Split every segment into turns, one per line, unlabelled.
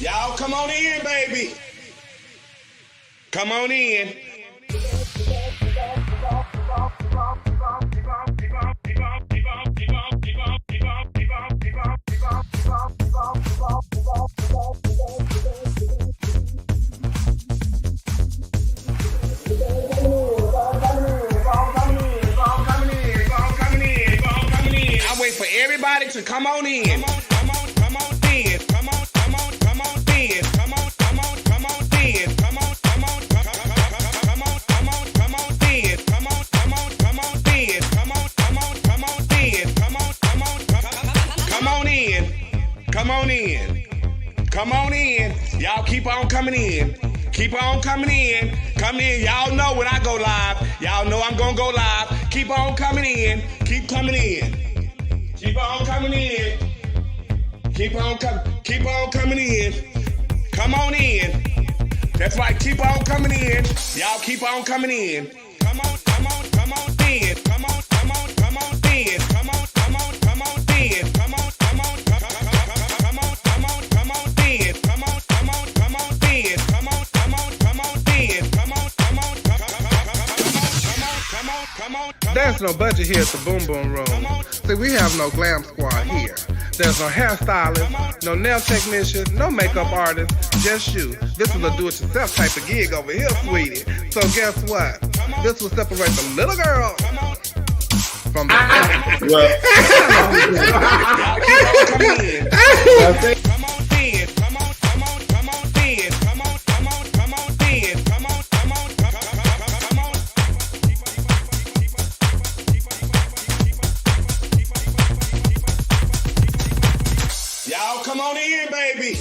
Y'all come on in, baby. Come on in. I wait for everybody to come on in. Come on in. Come on in. Come on in. Come on in. Come on in. Come on in. Y'all keep on coming in. Keep on coming in. Come in. Y'all know when I go live. Y'all know I'm gonna go live. Keep on coming in. Keep coming in. Keep on coming in. Keep on coming in. Come on in. That's right. Keep on coming in. Y'all keep on coming in. Come on in. Come on in. Come on in. Come on in. Come on in. Come on in. Come on in. Come on in. Come on in.
There's no budget here at the Boom Boom Room. See, we have no glam squad here. There's no hairstylist, no nail technician, no makeup artist, just you. This is a do-it-yourself type of gig over here, sweetie. So guess what? This will separate the little girl from the
Y'all come on in, baby.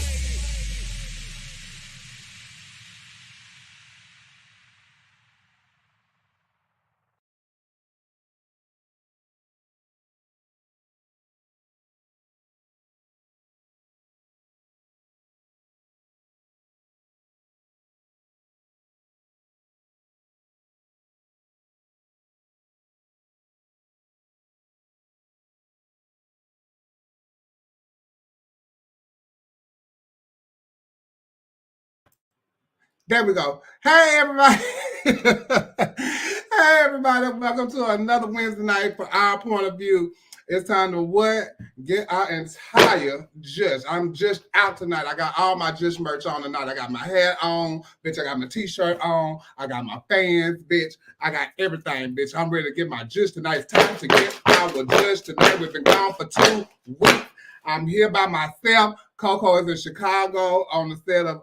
There we go. Hey, everybody. Hey, everybody. Welcome to another Wednesday night for Our Point of View. It's time to what? Get our entire Just. I'm just out tonight. I got all my Just merch on tonight. I got my hat on, bitch. I got my t-shirt on. I got my fans, bitch. I got everything, bitch. I'm ready to get my Just tonight. It's time to get our Just tonight. We've been gone for 2 weeks. I'm here by myself. Coco is in Chicago on the set of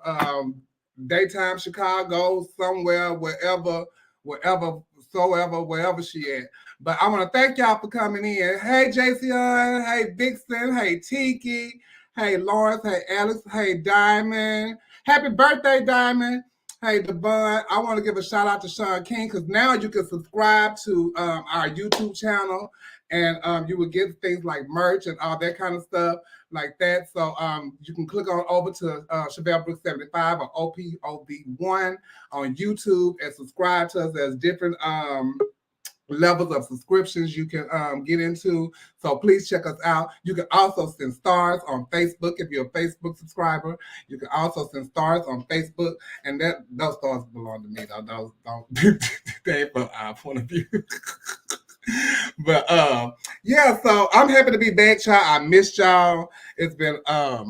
Daytime Chicago, somewhere, wherever she at. But I want to thank y'all for coming in. Hey, Jason. Hey, Vixen. Hey, Tiki. Hey, Lawrence. Hey, Alex. Hey, Diamond. Happy birthday, Diamond. Hey, Devon. I want to give a shout out to Sean King because now you can subscribe to our YouTube channel and you will get things like merch and all that kind of stuff like that. So you can click on over to Chevelle Brooks 75 or OPOV1 on YouTube and subscribe to us. There's different levels of subscriptions you can get into. So please check us out. You can also send stars on Facebook if you're a Facebook subscriber. You can also send stars on Facebook, and those stars belong to me. Those don't they from our point of view. But yeah, so I'm happy to be back, y'all. I missed y'all. It's been a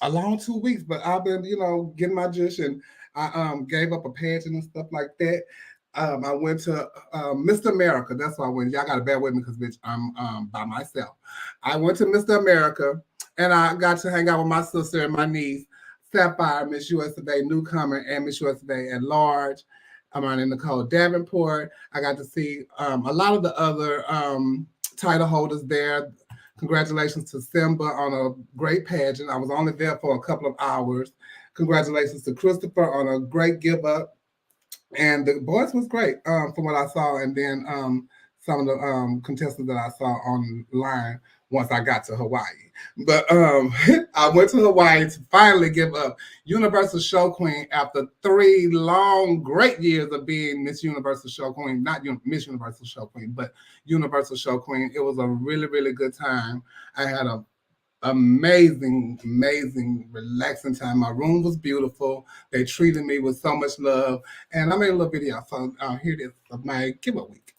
long 2 weeks, but I've been, getting my Just, and I gave up a pageant and stuff like that. I went to Mr. America. That's why I went. Y'all gotta bear with me because bitch, I'm by myself. I went to Mr. America and I got to hang out with my sister and my niece, Sapphire, Miss USA newcomer, and Miss USA at large. I'm on Nicole Davenport. I got to see a lot of the other title holders there. Congratulations to Simba on a great pageant. I was only there for a couple of hours. Congratulations to Christopher on a great give up. And the voice was great from what I saw. And then some of the contestants that I saw online once I got to Hawaii. But I went to Hawaii to finally give up Universal Show Queen after 3 long, great years of being Miss Universal Show Queen. Not Miss Universal Show Queen, but Universal Show Queen. It was a really, really good time. I had a amazing, relaxing time. My room was beautiful. They treated me with so much love. And I made a little video. So here it is of my giveaway week.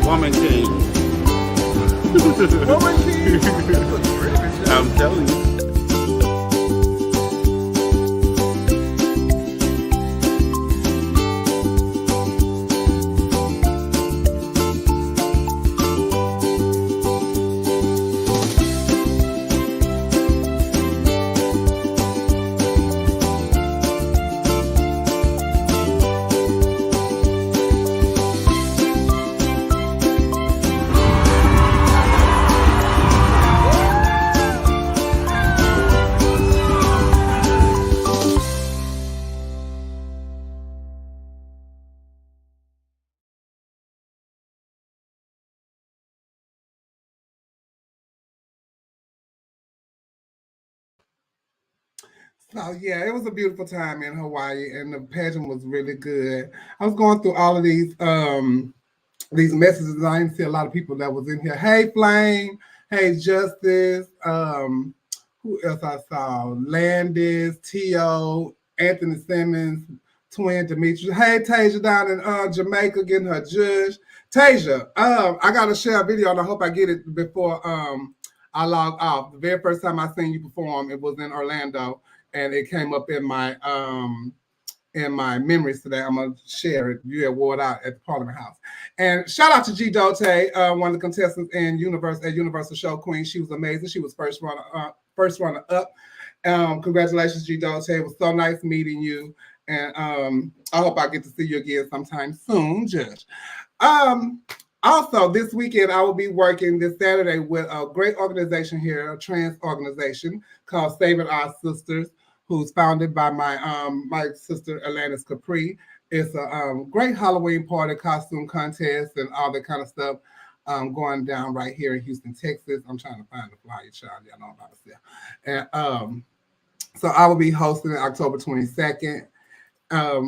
Woman king.
Woman king.
I'm telling you. So yeah, it was a beautiful time in Hawaii, and the pageant was really good. I was going through all of these messages, and I didn't see a lot of people that was in here. Hey, Flame. Hey, Justice. Who else I saw? Landis, T.O., Anthony Simmons, Twin Demetrius. Hey, Tasia down in Jamaica getting her judge. Tasia, I got to share a video, and I hope I get it before I log off. The very first time I seen you perform, it was in Orlando, and it came up in my memories today. I'm gonna share it. You had wore it out at the Parliament House. And shout out to G Dote, one of the contestants in Universal Show Queen. She was amazing. She was first runner up. Congratulations, G Dote. It was so nice meeting you. And I hope I get to see you again sometime soon, Judge. Also, this weekend, I will be working this Saturday with a great organization here, a trans organization called Saving Our Sisters, who's founded by my sister, Alanis Capri. It's a great Halloween party, costume contest, and all that kind of stuff going down right here in Houston, Texas. I'm trying to find the flyer, child. Y'all know about it. And so I will be hosting it October 22nd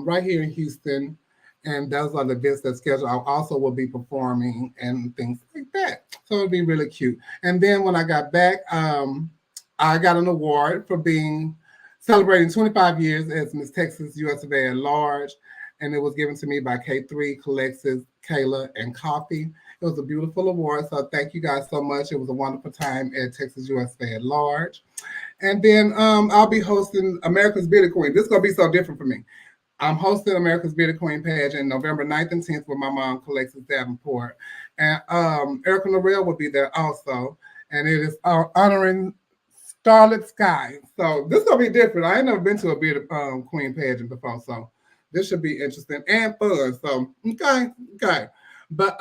right here in Houston. And those are the events that's scheduled. I also will be performing and things like that. So it'll be really cute. And then when I got back, I got an award for celebrating 25 years as Miss Texas USA at Large. And it was given to me by K3, Colexis, Kayla, and Coffee. It was a beautiful award. So thank you guys so much. It was a wonderful time at Texas USA at Large. And then I'll be hosting America's Beauty Queen. This is going to be so different for me. I'm hosting America's Beauty Queen Pageant November 9th and 10th with my mom, Colexis Davenport. And Erica Norrell will be there also. And it is honoring Starlit Sky. So this is going to be different. I ain't never been to a Beauty Queen Pageant before. So this should be interesting and fun. So, okay. But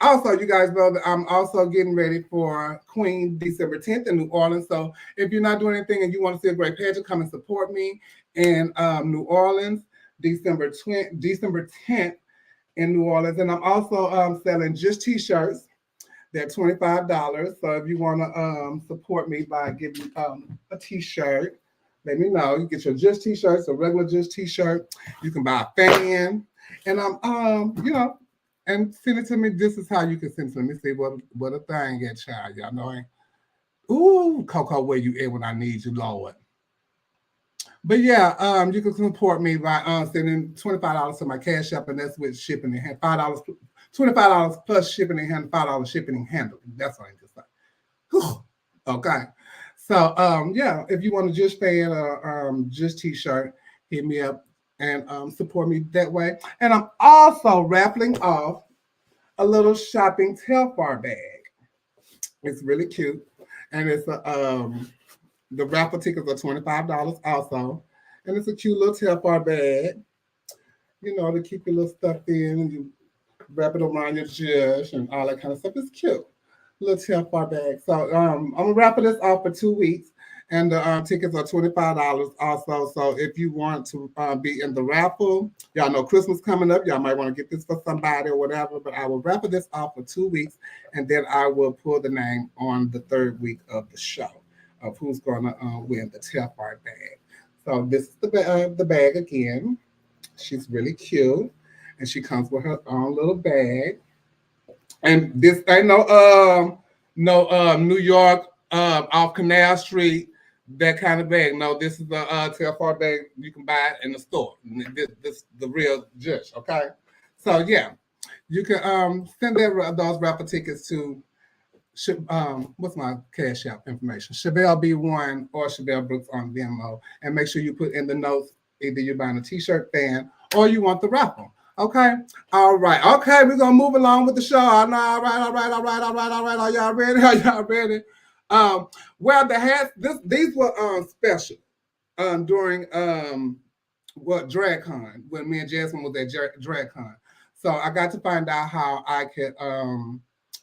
also, you guys know that I'm also getting ready for Queen December 10th in New Orleans. So if you're not doing anything and you want to see a great pageant, come and support me in New Orleans. December 10th in New Orleans. And I'm also selling just t-shirts. They're $25. So if you want to support me by giving a t-shirt, let me know. You get your just t-shirts, a regular just t-shirt. You can buy a fan. And I'm and send it to me. This is how you can send it to me. Let me see what a thing is, child. Y'all know ain't. Ooh, Coco, where you at when I need you, Lord? But yeah, you can support me by sending $25 to my Cash App, and that's with shipping and $5, $25 plus shipping and handling, $5 shipping and handling. That's what I just like. Okay. So yeah, if you want to just fan or just t-shirt, hit me up and support me that way. And I'm also raffling off a little shopping Telfar bag. It's really cute, and it's the raffle tickets are $25 also. And it's a cute little Telfar bag, to keep your little stuff in, and you wrap it around your judge and all that kind of stuff. It's cute. Little Telfar bag. So I'm going to raffle this off for 2 weeks.
And the tickets are $25 also. So if you want to be in the raffle, y'all know Christmas coming up. Y'all might want to get this for somebody or whatever. But I will raffle this off for 2 weeks, and then I will pull the name on the 3rd week of the show of who's going to win the Telfar bag. So this is the bag again. She's really cute, and she comes with her own little bag. And this ain't no New York off Canal Street, that kind of bag. No, this is a Telfar bag you can buy it in the store. This the real Jush, okay? So yeah, you can send those raffle tickets to what's my Cash App information? Chevelle B1 or Chevelle Brooks on Venmo, and make sure you put in the notes either you're buying a T-shirt fan or you want the raffle. Okay, all right. Okay, we're gonna move along with the show. All right. Are y'all ready? Are y'all ready? Well, the hats. These were special during DragCon, when me and Jasmine was at DragCon. So I got to find out how I could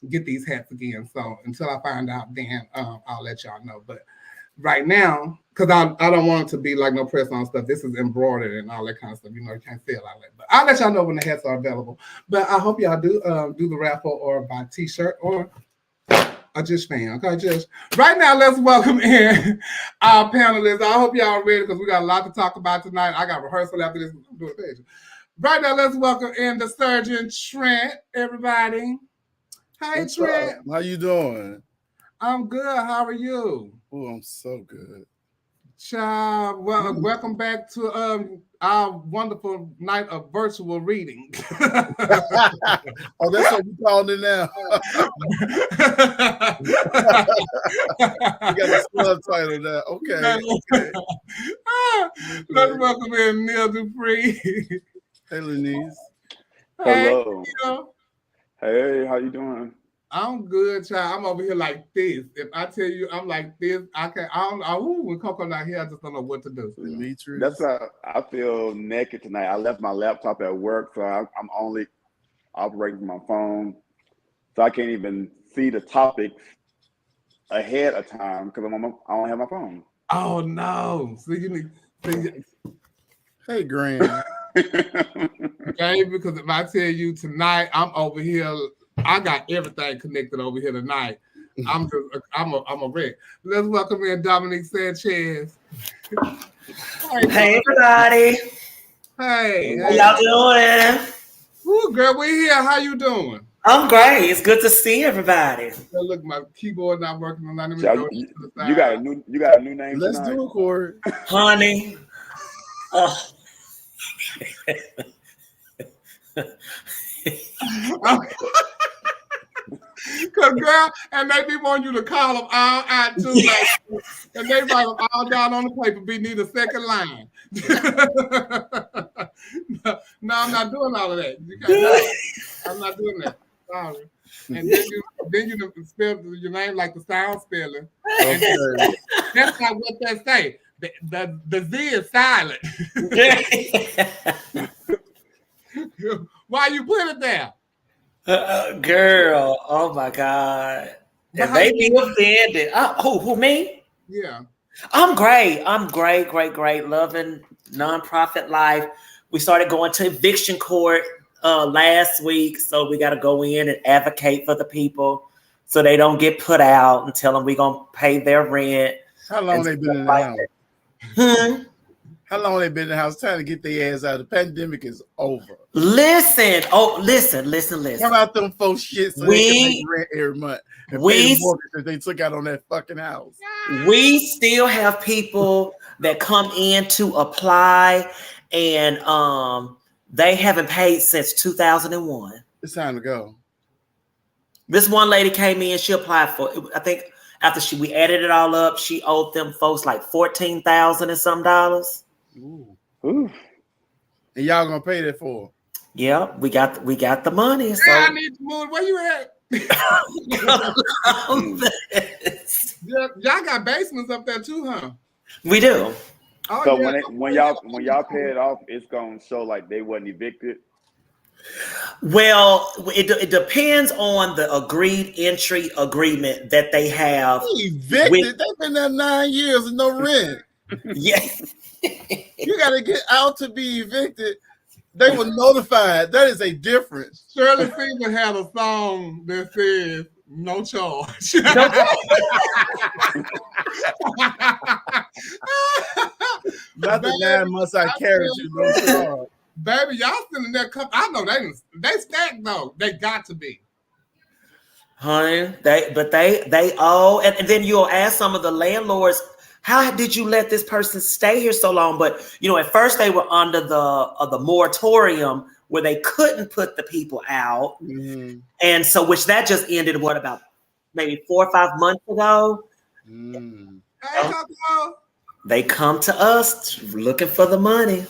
get these hats again. So until I find out, then I'll let y'all know. But right now, because I don't want it to be like no press on stuff. This is embroidered and all that kind of stuff. You know, you can't sell all that. But I'll let y'all know when the hats are available. But I hope y'all do the raffle or buy a T-shirt or a Just fan. Okay, Just. Right now, let's welcome in our panelists. I hope y'all ready because we got a lot to talk about tonight. I got rehearsal after this. I'm doing Pageant. Right now, let's welcome in the surgeon, Trent, everybody. Hey,
What's
Trent.
up? How you doing?
I'm good. How are you?
Oh, I'm so good.
Child, well, welcome back to our wonderful night of virtual reading.
Oh, that's what you calling it now. You got a subtitle now. Okay.
Let's welcome in Neil Dupree.
Hey, Lenise.
Hello.
Hey,
Hey, how you doing?
I'm good, child. I'm over here like this. If I tell you I'm like this, I don't. When Coco not here, I just don't know what to do.
Demetrius.
That's why I feel naked tonight. I left my laptop at work, so I'm only operating my phone, so I can't even see the topics ahead of time because I don't have my phone.
Oh no! So you need.
Hey, Graham.
Okay, because if I tell you tonight, I'm over here. I got everything connected over here tonight. I'm a wreck. Let's welcome in Dominique Sanchez.
Hey everybody.
Hey.
How y'all doing?
Ooh, girl, we here. How you doing?
I'm great. It's good to see everybody.
Well, look, my keyboard not working. I'm not even
So
going to the side.
you got a new name.
Let's
tonight?
do it, Corey.
Honey.
Cause girl, and they be want you to call them all out too, like, and they write them all down on the paper. Be need a second line. No, I'm not doing all of that. I'm not doing that. Sorry. And then you spell your name like the sound spelling.
Okay.
That's not what they say. The Z is silent. Why you put it there?
Girl, oh my God. And they be offended. Who, me?
Yeah.
I'm great. I'm great. Loving nonprofit life. We started going to eviction court last week. So we got to go in and advocate for the people so they don't get put out and tell them we're going to pay their rent.
How long they been in the house? How long they been in the house trying to get their ass out? The pandemic is over.
Listen.
Come out them folks shit so they can make rent every month and pay the mortgage that they took out on that fucking house.
We still have people that come in to apply and they haven't paid since 2001.
It's time to go.
This one lady came in, she applied for, I think after we added it all up, she owed them folks like $14,000 and some dollars.
Ooh.
Ooh.
And y'all gonna pay that for?
Yeah, we got the money. So
I need to move. Where you at? Y'all got basements up there too, huh?
We do.
Oh,
So when y'all pay it off, it's gonna show like they wasn't evicted.
Well, it depends on the agreed entry agreement that they have.
Evicted. They've been there 9 years and no rent.
Yes.
You got to get out to be evicted. They were notified. That is a difference.
Shirley Caesar had a song that says "No charge."
Not the 9 months I carried you, no charge.
Baby, y'all sitting there. I know they stacked though. They got to be.
Honey, they all, and then you'll ask some of the landlords, how did you let this person stay here so long? But at first they were under the moratorium where they couldn't put the people out, and so which that just ended about maybe 4 or 5 months ago.
Hey, Coco.
They come to us looking for the money.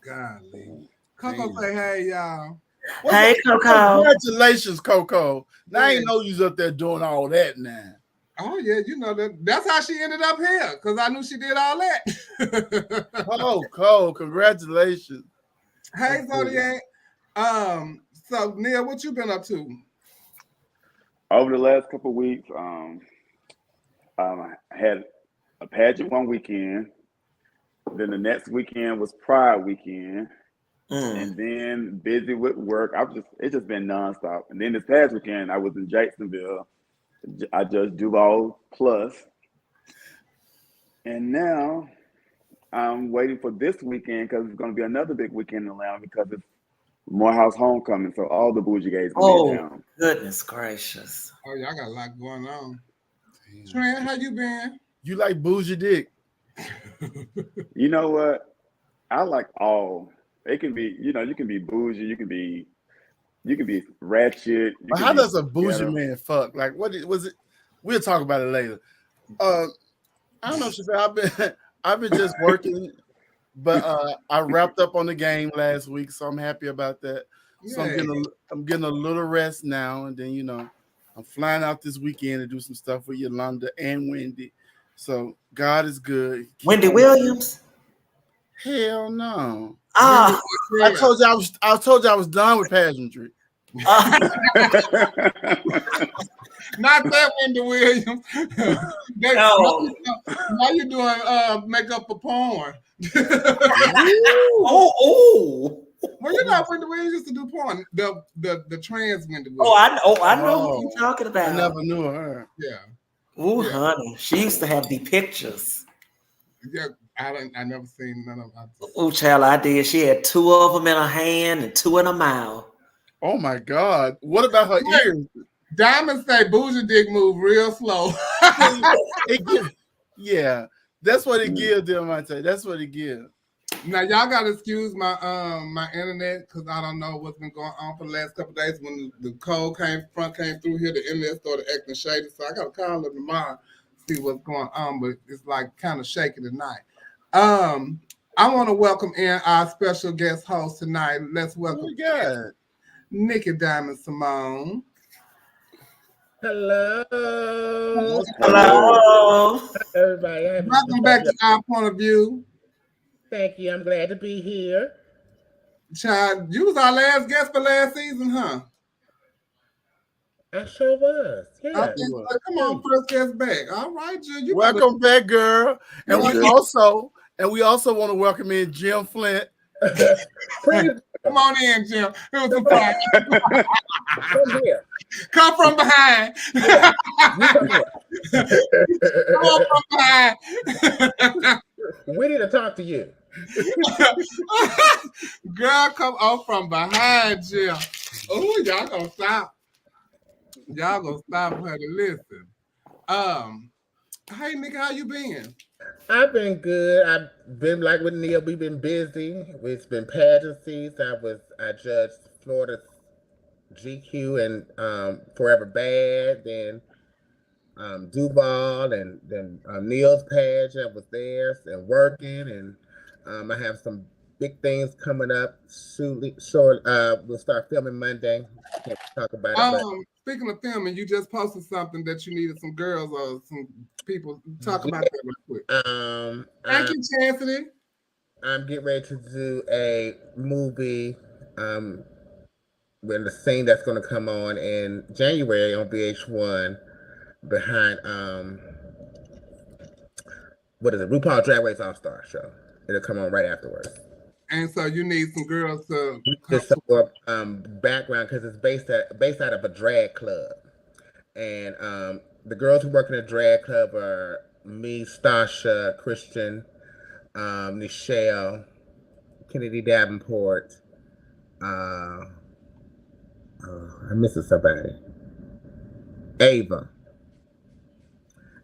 Golly. Coco say, hey, y'all.
Hey, Coco.
Congratulations, Coco. Now I ain't know you was up there doing all that now.
Oh, yeah, that's how she ended up here, because I knew she did all that.
Oh, Cole, congratulations.
Hey, Zodiac. So, Neil, what you been up to?
Over the last couple of weeks, I had a pageant one weekend. Then the next weekend was Pride weekend. And then busy with work. It's just been nonstop. And then this past weekend, I was in Jacksonville. I just Duval Plus. And now I'm waiting for this weekend because it's going to be another big weekend in Atlanta because it's Morehouse Homecoming. So all the bougie gays going to be down.
Goodness gracious.
Oh, y'all got a lot going on. Trent, how you been?
You like bougie dick?
You know what? I like all. It can be, you can be bougie, you can be ratchet.
But how does a bougie man fuck? Like, was it? We'll talk about it later. I don't know, Chappelle. I've been just working, but I wrapped up on the game last week, so I'm happy about that. So I'm getting a little rest now, and then I'm flying out this weekend to do some stuff with Yolanda and Wendy. So God is good.
Wendy Williams?
Hell no.
I
told you I was done with pageantry.
Not that Wendy Williams. Now you're doing makeup for porn.
Oh.
Well, Wendy Williams used to do porn. The trans Wendy Williams.
I know who you're talking about.
I never knew her.
Yeah.
Oh, honey, she used to have the pictures.
Yeah, I never seen none of them.
Oh, child, I did. She had 2 of them in her hand and 2 in her mouth.
Oh my God! What about her ears?
Diamond say bougie dick move real slow.
Yeah, that's what it gives them. I say that's what it gives.
Now y'all gotta excuse my my internet because I don't know what's been going on for the last couple of days. When the cold came through here, the internet started acting shady. So I gotta call them tomorrow, see what's going on. But it's like kind of shaky tonight. I want to welcome in our special guest host tonight. Let's welcome Nikki Diamond Simone.
Hello.
Hello.
Everybody.
Welcome back to Our Point of View.
Thank you. I'm glad to be here.
Child, you was our last guest for last season, huh?
I sure was. Yeah.
Okay, so come on, first guest back. All right, Jill.
Welcome back, girl. And we also want to welcome in Jim Flint.
Come on in, Jim. It was a fun.
Come here.
Come from behind. Come on from behind.
We need to talk to you.
Girl, come on from behind, Jim. Oh, y'all gonna stop. Y'all gonna stop her to listen. Hey, Nick, how you been?
I've been good. I've been like with Neil. We've been busy. It's been pageancies. I judged Florida's GQ and Forever Bad, then Duval, and then Neil's pageant. I was there and working, and I have some big things coming up. We'll start filming Monday. Can't talk about it.
Speaking of filming, you just posted something that you needed some girls or some people. Talk about that real quick. Thank you, Chastity.
I'm getting ready to do a movie when the scene that's going to come on in January on VH1 behind what is it, RuPaul Drag Race All Star show. It'll come on right afterwards.
And so you need some girls to
just background because it's based out of a drag club, and the girls who work in a drag club are me, Stasha, Christian, Nichelle, Kennedy Davenport. I'm missing somebody. Ava.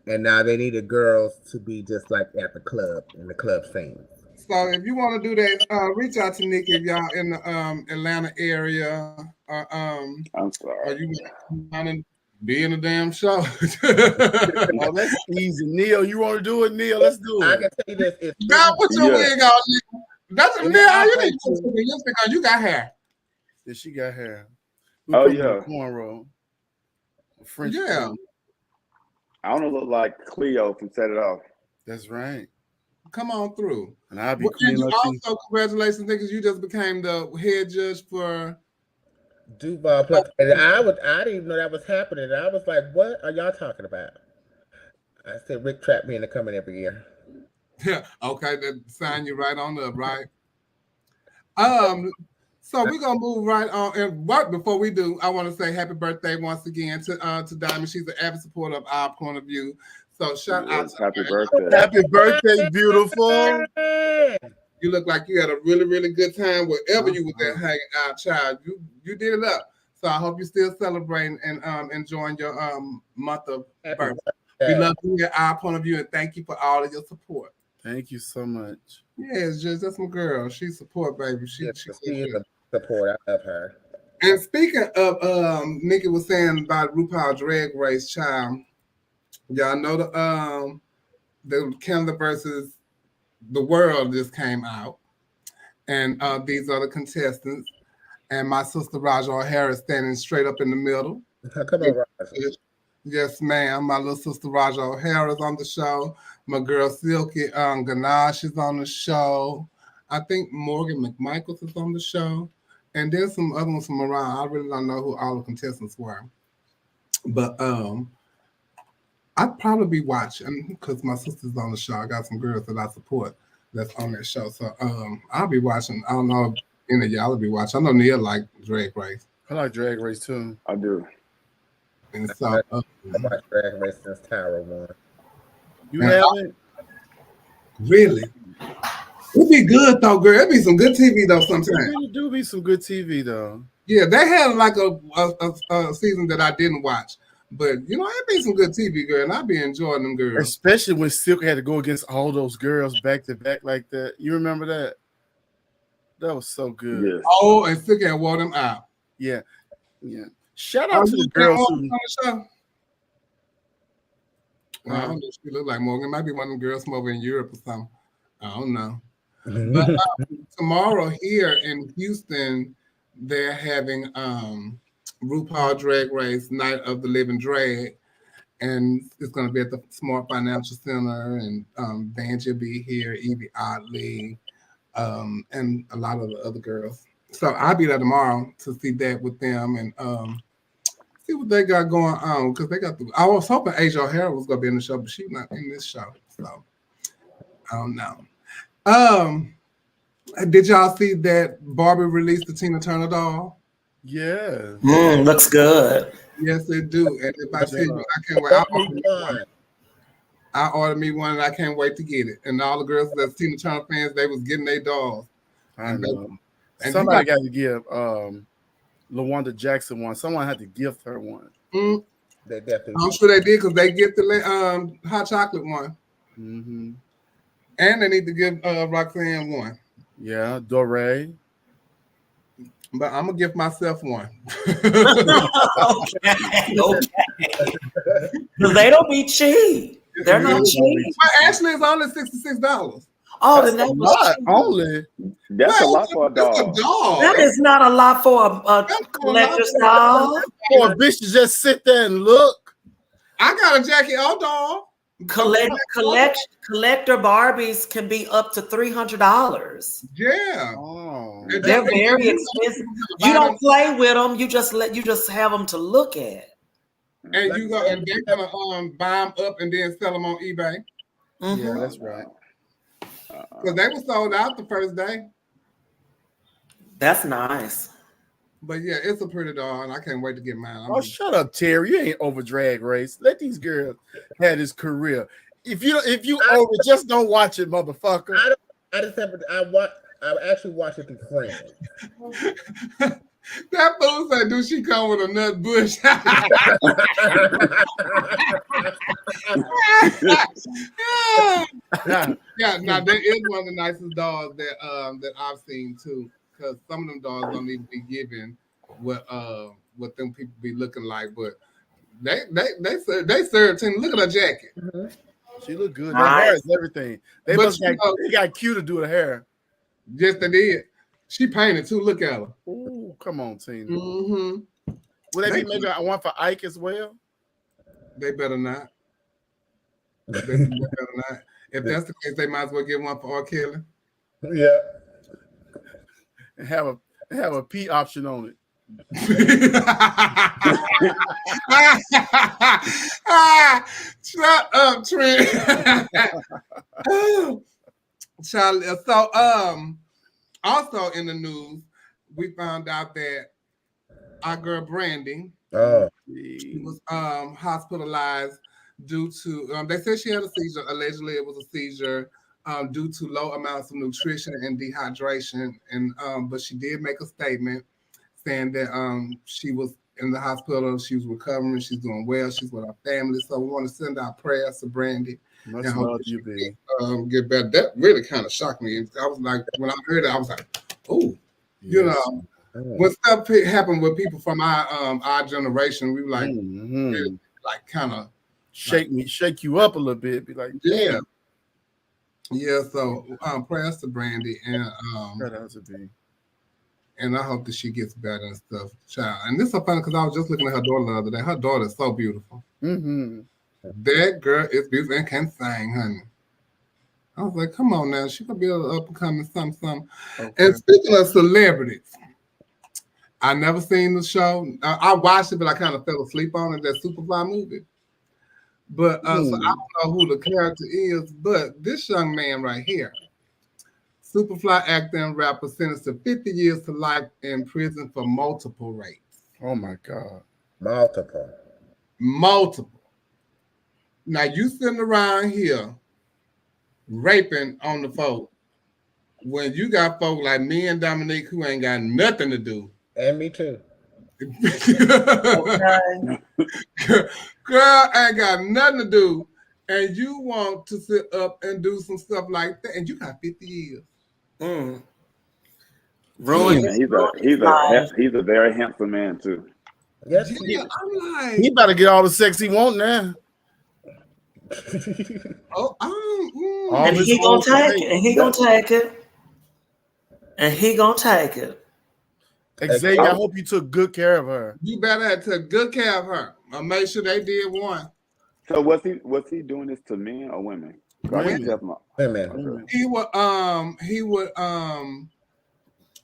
And now they needed girls to be just like at the club, in the club scene.
So if you want to do that, reach out to Nikki if y'all in the Atlanta area.
I'm sorry.
Or you want to be in a damn show.
Oh, that's easy. Neil, you want to do it, Neil? Let's do it.
I can tell you this. It's
God, put your wig on. That's Neil, you need to do this because you got hair.
Yeah, she got hair.
Oh, yeah.
Cornrow. French.
Yeah.
I want to look like Cleo from Set It Off.
That's right.
Come on through.
And I'll be
And you also, congratulations, niggas, you just became the head judge for
Duval Plus. And I didn't even know that was happening. And I was like, what are y'all talking about? I said, Rick trapped me into coming every year.
Yeah, okay, then sign you right on up, right? So we're gonna move right on. And but before we do, I want to say happy birthday once again to Diamond. She's an avid supporter of our point of view. So shout out to
happy birthday.
Happy birthday, beautiful.
You look like you had a really, really good time wherever you were there hanging out, child. You did it up. So I hope you're still celebrating and enjoying your month of birthday. We love you at our point of view and thank you for all of your support.
Thank you so much.
Yeah, it's just that's my girl. She support, baby. She
is a support. I love her.
And speaking of Nikki was saying about RuPaul Drag Race, child. Y'all know the Canada versus the world just came out, and these are the contestants. And my sister Raja O'Hara is standing straight up in the middle.
Come on, Raja.
Yes, ma'am. My little sister Raja O'Hara is on the show. My girl Silky Ganache is on the show. I think Morgan McMichaels is on the show. And there's some other ones from around. I really don't know who all the contestants were. But I'd probably be watching because my sister's on the show. I got some girls that I support that's on that show. So I'll be watching. I don't know if any of y'all will be watching. I know Neil like Drag Race.
I like Drag Race too.
I do.
And so
I watched Drag Race since Tyra won.
You haven't?
Really? It'd be good though, girl. It'd be some good TV though sometimes.
It really do be some good TV though.
Yeah, they had like a season that I didn't watch. But, you know, it'd be some good TV, girl, and I'd be enjoying them girls.
Especially when Silk had to go against all those girls back to back like that. You remember that? That was so good.
Yes.
Oh, and Silk had wore them out.
Yeah. Yeah. Shout out to the girls who...
on the show. Well, I don't know if she look like Morgan. It might be one of them girls from over in Europe or something. I don't know. But tomorrow here in Houston, they're having RuPaul Drag Race Night of the Living Drag, and it's going to be at the Smart Financial Center, and Vanjie will be here, Evie Oddly, and a lot of the other girls. So I'll be there tomorrow to see that with them and see what they got going on, because they got I was hoping Asia O'Hara was going to be in the show, but she's not in this show, so I don't know. Did y'all see that Barbie released the Tina Turner doll?
Yeah.
Looks good.
Yes, it do. And if I see you, I can't wait. I ordered me one and I can't wait to get it. And all the girls that's Tina Turner fans, they was getting their dolls.
I know. Somebody got to give LaWanda Jackson one. Someone had to gift her one.
They definitely.
I'm sure they did because they gifted the hot chocolate one.
Mm-hmm.
And they need to give Roxanne one.
Yeah, Doré.
But I'm gonna give myself one.
Okay. They don't be cheap. They're not cheap.
But actually, it's only $66.
Oh,
that's
then
a lot. Only.
That's a lot for a dog.
That is not a lot for a collector's doll.
For a bitch to just sit there and look.
I got a Jackie O doll.
Collector Barbies can be up to $300.
Yeah.
Oh.
They're very expensive. You don't play with them. You just have them to look at.
And you go and they're gonna buy them up and then sell them on eBay.
Mm-hmm.
Yeah, that's right.
Because they were sold out the first day.
That's nice.
But yeah, it's a pretty doll, and I can't wait to get mine.
Shut up, Terry. You ain't over Drag Race. Let these girls have this career. If you over, just don't watch it, motherfucker.
I actually watched it through friends.
That fool said, "Do she come with a nut bush?" Yeah, now that is one of the nicest dolls that I've seen too. Because some of them dolls don't even be given what them people be looking like, but they serve team. Look at her jacket.
Mm-hmm.
She look good. Her hair is everything. They got Q to do the hair.
Yes, they did. She painted too. Look at her.
Ooh, come on, Tina.
Mm-hmm.
Would they be making one for Ike as well?
They better not. They better not. If that's the case, they might as well get one for R. Kelly.
Yeah.
And have a P option on it.
Shut up, Trent. Charlie. So also in the news, we found out that our girl Brandy was hospitalized due to they said she had a seizure. Allegedly it was a seizure due to low amounts of nutrition and dehydration. And but she did make a statement saying that she was in the hospital, she was recovering, she's doing well, she's with her family. So we want to send our prayers to Brandy.
Much love you, baby.
Get better. That really kind of shocked me. I was like, when I heard it, I was like, oh, you know, when stuff happened with people from our generation, we were like, really, like kind of
shake you up a little bit. Be like,
yeah. Yeah, so prayers to Brandy and and I hope that she gets better and stuff, child. And this is so funny because I was just looking at her daughter the other day. Her daughter is so beautiful.
Mm-hmm.
That girl is beautiful and can sing, honey. I was like, come on now, she could be an up and coming something. Okay. And speaking of celebrities, I never seen the show. I watched it, but I kind of fell asleep on it. That Superfly movie. But so I don't know who the character is, but this young man right here, Superfly actor and rapper, sentenced to 50 years to life in prison for multiple rapes.
Oh my God.
Multiple. Now you sitting around here raping on the folk when you got folk like me and Dominique who ain't got nothing to do.
And me too.
Girl ain't got nothing to do, and you want to sit up and do some stuff like that, and you got 50 years.
He's a very handsome man too.
Yes,
yeah, I'm like,
he better get all the sex he want now.
And he gonna take it. And he gonna take it. And he gonna take it.
Xavier, I hope you took good care of her.
You better have took good care of her. I'll make sure they did one.
So was he doing this to men or women?
Women.
He would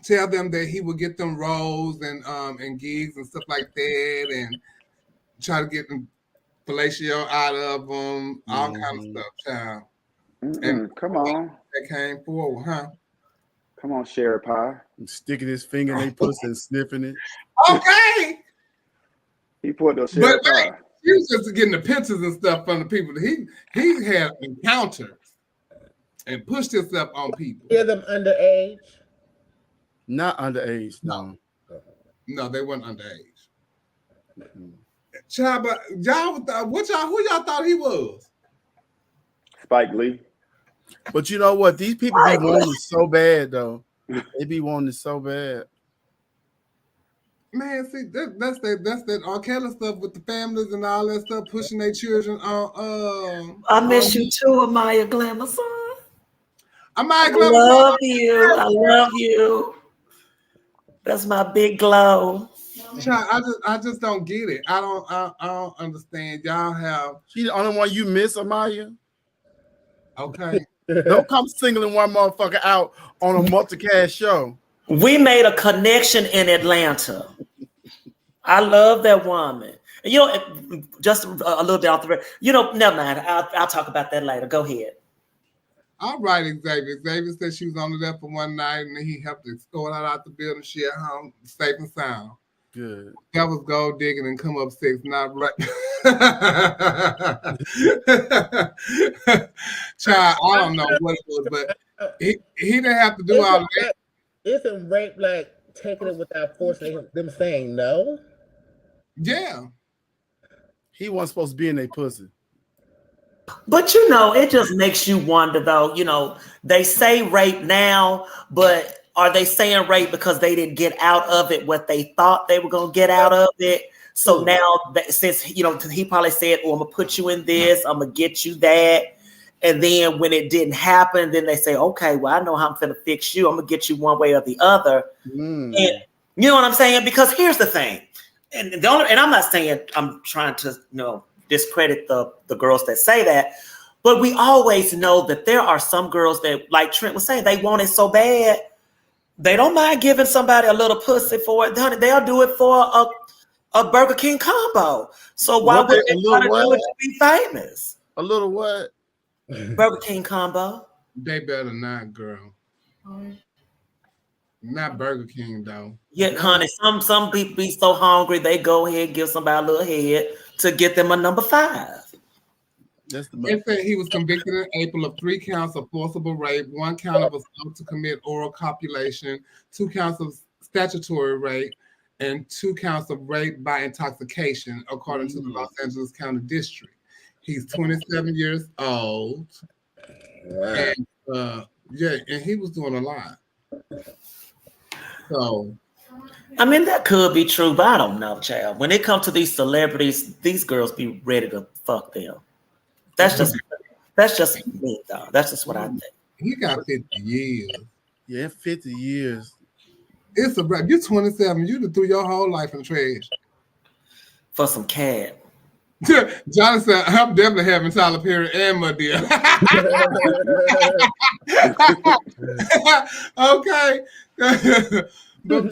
tell them that he would get them roles and gigs and stuff like that, and try to get them fellatio out of them, all kind of stuff, child.
And come on,
that came forward, huh?
Come on, Sherry Pie.
Sticking his finger in their pussy and sniffing it.
Okay.
He put those Sherry Pie.
He was just getting the pictures and stuff from the people. He had encounters and pushed himself on people.
Hear them underage?
Not underage, no.
No, they weren't underage. Child, but y'all, who y'all thought he was?
Spike Lee.
But you know what? These people be wanting it so bad, though. They be wanting it so bad.
Man, see, that's that R. Kelly stuff with the families and all that stuff, pushing their children on.
I miss you too, Amaya Glamour son.
Amaya
Glamour, I love you. I love you. That's my big glow.
I just don't get it. I don't understand. Y'all have.
She the only one you miss, Amaya.
Okay.
Don't come singling one motherfucker out on a multicast show.
We made a connection in Atlanta. I love that woman. You know, just a little bit off the record. You know, never mind. I'll talk about that later. Go ahead.
All right, Xavier. Xavier said she was only there for one night, and he helped her escort her out the building. She at home, safe and sound.
Good.
That was gold digging and come up 6, not right. Child, I don't know what it was, but he didn't have to do all that.
Isn't rape like taking it without forcing them saying no?
Yeah.
He wasn't supposed to be in a pussy.
But you know, it just makes you wonder though, you know, they say rape now, but are they saying rape because they didn't get out of it what they thought they were going to get out of it? So now, since, you know, he probably said, oh, I'm going to put you in this, I'm going to get you that. And then when it didn't happen, then they say, okay, well, I know how I'm going to fix you. I'm going to get you one way or the other. And you know what I'm saying? Because here's the thing. And I'm not saying I'm trying to, you know, discredit the girls that say that. But we always know that there are some girls that, like Trent was saying, they want it so bad. They don't mind giving somebody a little pussy for it. Honey, they'll do it for a Burger King combo. So why would they try to do it to be famous?
A little what?
Burger King combo.
They better not, girl. Not Burger King, though.
Yeah, honey, some people be so hungry, they go ahead and give somebody a little head to get them a number 5.
They said he was convicted in April of 3 counts of forcible rape, 1 count of assault to commit oral copulation, 2 counts of statutory rape, and 2 counts of rape by intoxication, according to the Los Angeles County District. He's 27 years old. Wow. And and he was doing a lot. So
I mean, that could be true, but I don't know, child. When it comes to these celebrities, these girls be ready to fuck them. That's just me, though. That's just what I think.
He got 50 years.
Yeah, 50 years.
It's a wrap. You're 27. You done threw your whole life in the trash.
For some cat.
Johnny said, I'm definitely having Tyler Perry and Madea. Okay. But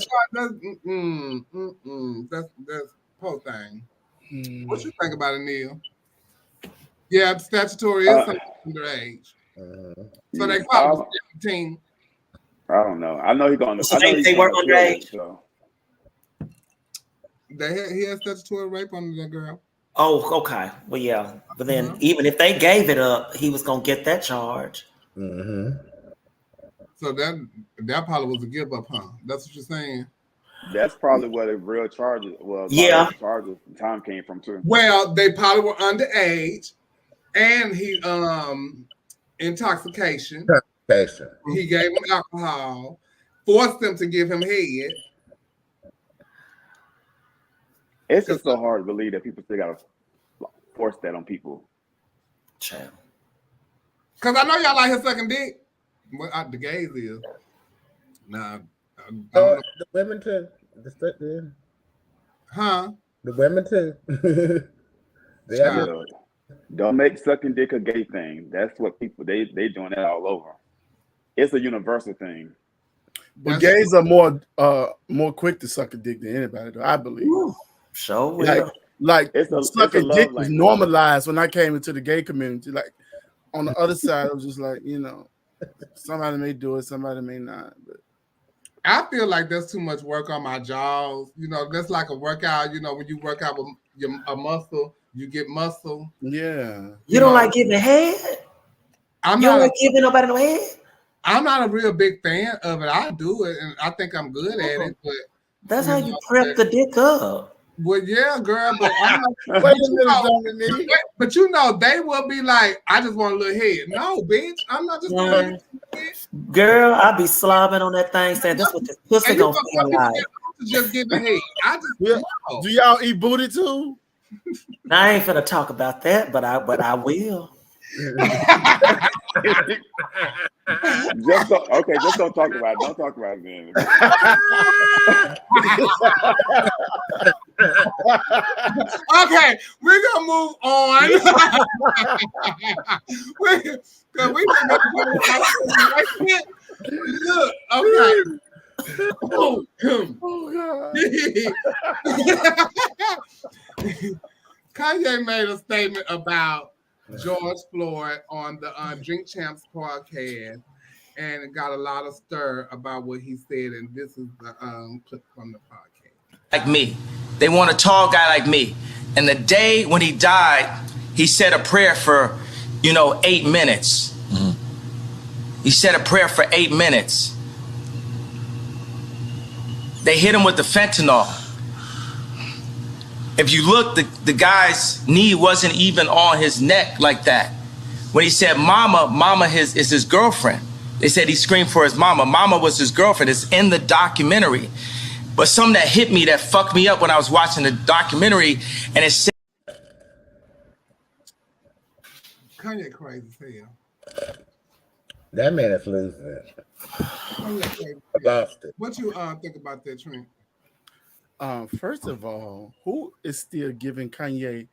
that's whole thing. What you think about it, Neil? Yeah, statutory is underage. So they probably 17.
I don't know. I know he's going to.
So they were underage.
So.
He had statutory rape on that girl.
Oh, okay. Well, yeah. But then even if they gave it up, he was going to get that charge.
So that probably was a give up, huh? That's what you're saying?
That's probably where the real charges was.
Yeah.
Charges time came from too.
Well, they probably were underage, and he intoxication. He gave him alcohol, forced them to give him head.
It's just so hard to believe that people still gotta force that on people.
Child.
Because I know y'all like his sucking dick. What the gays is. Nah.
The women too.
Huh?
The women too.
Don't make sucking dick a gay thing. That's what people they doing that all over. It's a universal thing.
But gays are more quick to suck a dick than anybody, though, I believe.
Sure.
Like sucking dick was normalized when I came into the gay community. Like on the other side, it was just like, you know, somebody may do it, somebody may not. But
I feel like that's too much work on my jaws. You know, that's like a workout. You know, when you work out with a muscle, you get muscle.
Yeah.
You don't like giving head? You don't like giving nobody no head?
I'm not a real big fan of it. I do it, and I think I'm good at it. But
that's how you prep the dick up.
Well, yeah, girl, but I'm not, but you know, they will be like, I just want a little head. No, bitch, I'm not just
going girl, I be slobbing on that thing saying this what this pussy gonna feel like.
Just get the head. I just
do y'all eat booty too?
I ain't finna talk about that, but I will.
Just don't talk about it. Don't talk about it, man.
Okay, we're gonna move on. Look, okay.
Oh God.
Kanye made a statement about George Floyd on the Drink Champs podcast, and it got a lot of stir about what he said. And this is the clip from the podcast.
Like me, they want a tall guy like me. And the day when he died, he said a prayer for, 8 minutes. Mm-hmm. He said a prayer for 8 minutes. They hit him with the fentanyl. If you look, the guy's knee wasn't even on his neck like that. When he said mama is his girlfriend. They said he screamed for his mama. Mama was his girlfriend. It's in the documentary. But something that hit me, that fucked me up when I was watching the documentary, and it said,
Kanye crazy as hell.
That man is losing it. Lost it.
What you think about that, Trent?
First of all, who is still giving Kanye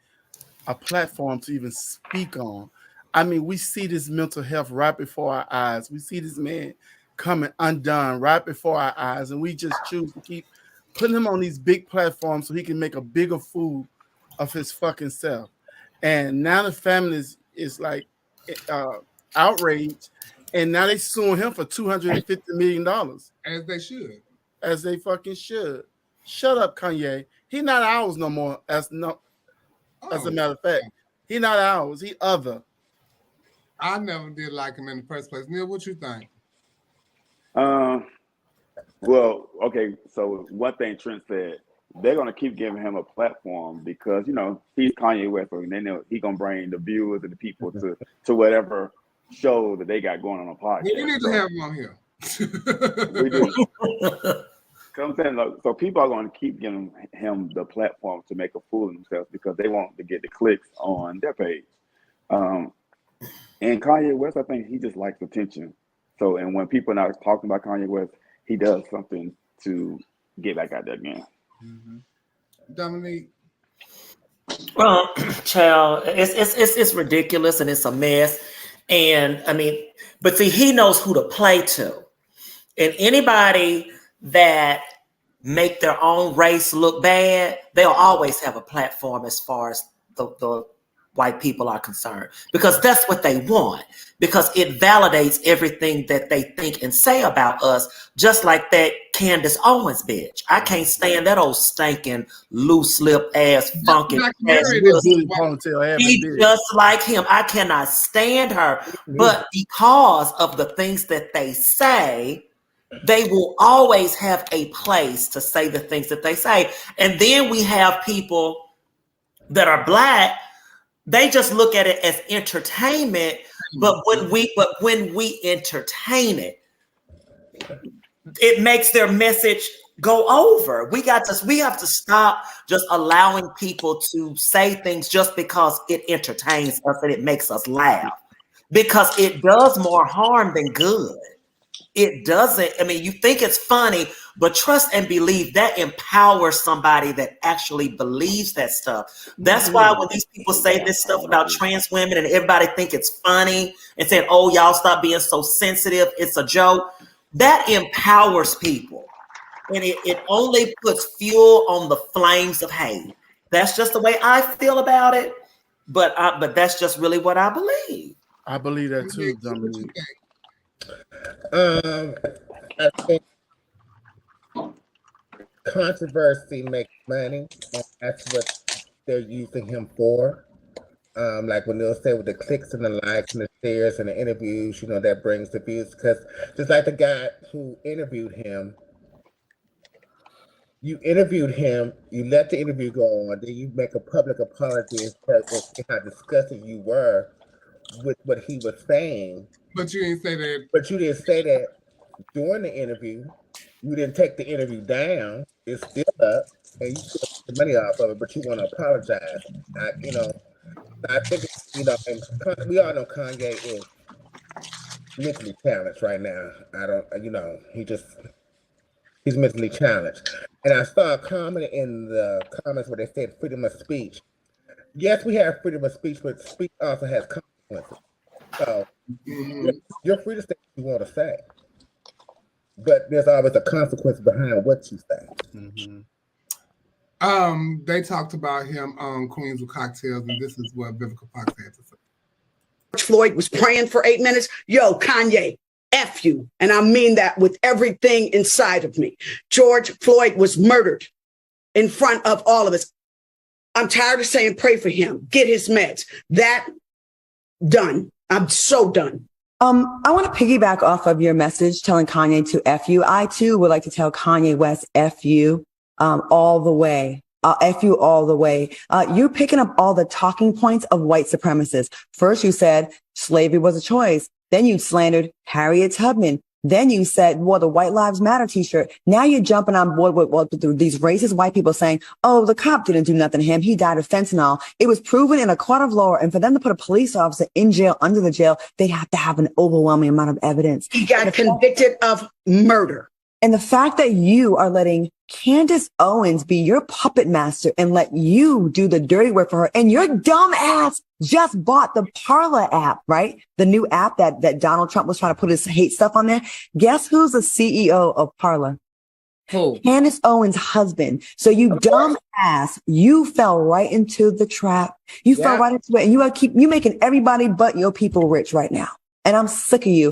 a platform to even speak on? I mean, we see this mental health right before our eyes. We see this man coming undone right before our eyes, and we just choose to keep putting him on these big platforms so he can make a bigger fool of his fucking self. And now the family is like outraged, and now they suing him for $250 million.
As they should.
As they fucking should. Shut up, Kanye. He not ours no more. As a matter of fact, he not ours. He other.
I never did like him in the first place. Neil, what you think?
Well, okay. So one thing Trent said, they're gonna keep giving him a platform because he's Kanye West, and they know he's gonna bring the viewers and the people to whatever show that they got going on a podcast.
We need to have him on here.
We do. I'm saying, so people are going to keep giving him the platform to make a fool of themselves because they want to get the clicks on their page. And Kanye West, I think he just likes attention. So, and when people are not talking about Kanye West, he does something to get back out there again.
Mm-hmm. Dominique.
Well, child, it's ridiculous and it's a mess. And I mean, but see, he knows who to play to. And anybody that make their own race look bad, they'll always have a platform as far as the white people are concerned, because that's what they want, because it validates everything that they think and say about us, just like that Candace Owens bitch. I can't stand that old stinking loose lip ass funky ass. She's just like him. I cannot stand her. But because of the things that they say, they will always have a place to say the things that they say. And then we have people that are black. They just look at it as entertainment, but when we entertain it, it makes their message go over. We have to stop just allowing people to say things just because it entertains us and it makes us laugh, because it does more harm than good. It doesn't. I mean, you think it's funny, but trust and believe that empowers somebody that actually believes that stuff. That's why when these people say this stuff about trans women and everybody think it's funny and saying, oh, y'all stop being so sensitive, it's a joke, that empowers people. And it only puts fuel on the flames of hate. That's just the way I feel about it. But that's just really what I believe.
I believe that too, Dominique.
I think controversy makes money, and that's what they're using him for. Like when they'll say with the clicks and the likes and the shares and the interviews, that brings the views. Because just like the guy who interviewed him, you interviewed him, you let the interview go on, then you make a public apology and say how disgusted you were with what he was saying.
But you didn't say that.
But you didn't say that during the interview. You didn't take the interview down. It's still up, and you still get the money off of it. But you want to apologize. I think and we all know Kanye is mentally challenged right now. he's mentally challenged. And I saw a comment in the comments where they said freedom of speech. Yes, we have freedom of speech, but speech also has consequences. So you're free to say what you want to say, but there's always a consequence behind what you say.
They talked about him on Queens with Cocktails, and this is what Vivica Fox had to say.
George Floyd was praying for 8 minutes. Yo, Kanye, F you. And I mean that with everything inside of me. George Floyd was murdered in front of all of us. I'm tired of saying pray for him, get his meds. That done. I'm so done.
I want to piggyback off of your message telling Kanye to F you. I too would like to tell Kanye West F you all the way. F you all the way. You're picking up all the talking points of white supremacists. First, you said slavery was a choice. Then you slandered Harriet Tubman. Then you said, well, the White Lives Matter t-shirt. Now you're jumping on board with these racist white people saying, oh, the cop didn't do nothing to him. He died of fentanyl. It was proven in a court of law. And for them to put a police officer in jail, under the jail, they have to have an overwhelming amount of evidence.
He got convicted of murder.
And the fact that you are letting Candace Owens be your puppet master and let you do the dirty work for her, and your dumb ass just bought the Parler app, right? The new app that Donald Trump was trying to put his hate stuff on there. Guess who's the CEO of Parler?
Who?
Candace Owens' husband. So you dumb ass, you fell right into the trap. You fell right into it, and you making everybody but your people rich right now. And I'm sick of you.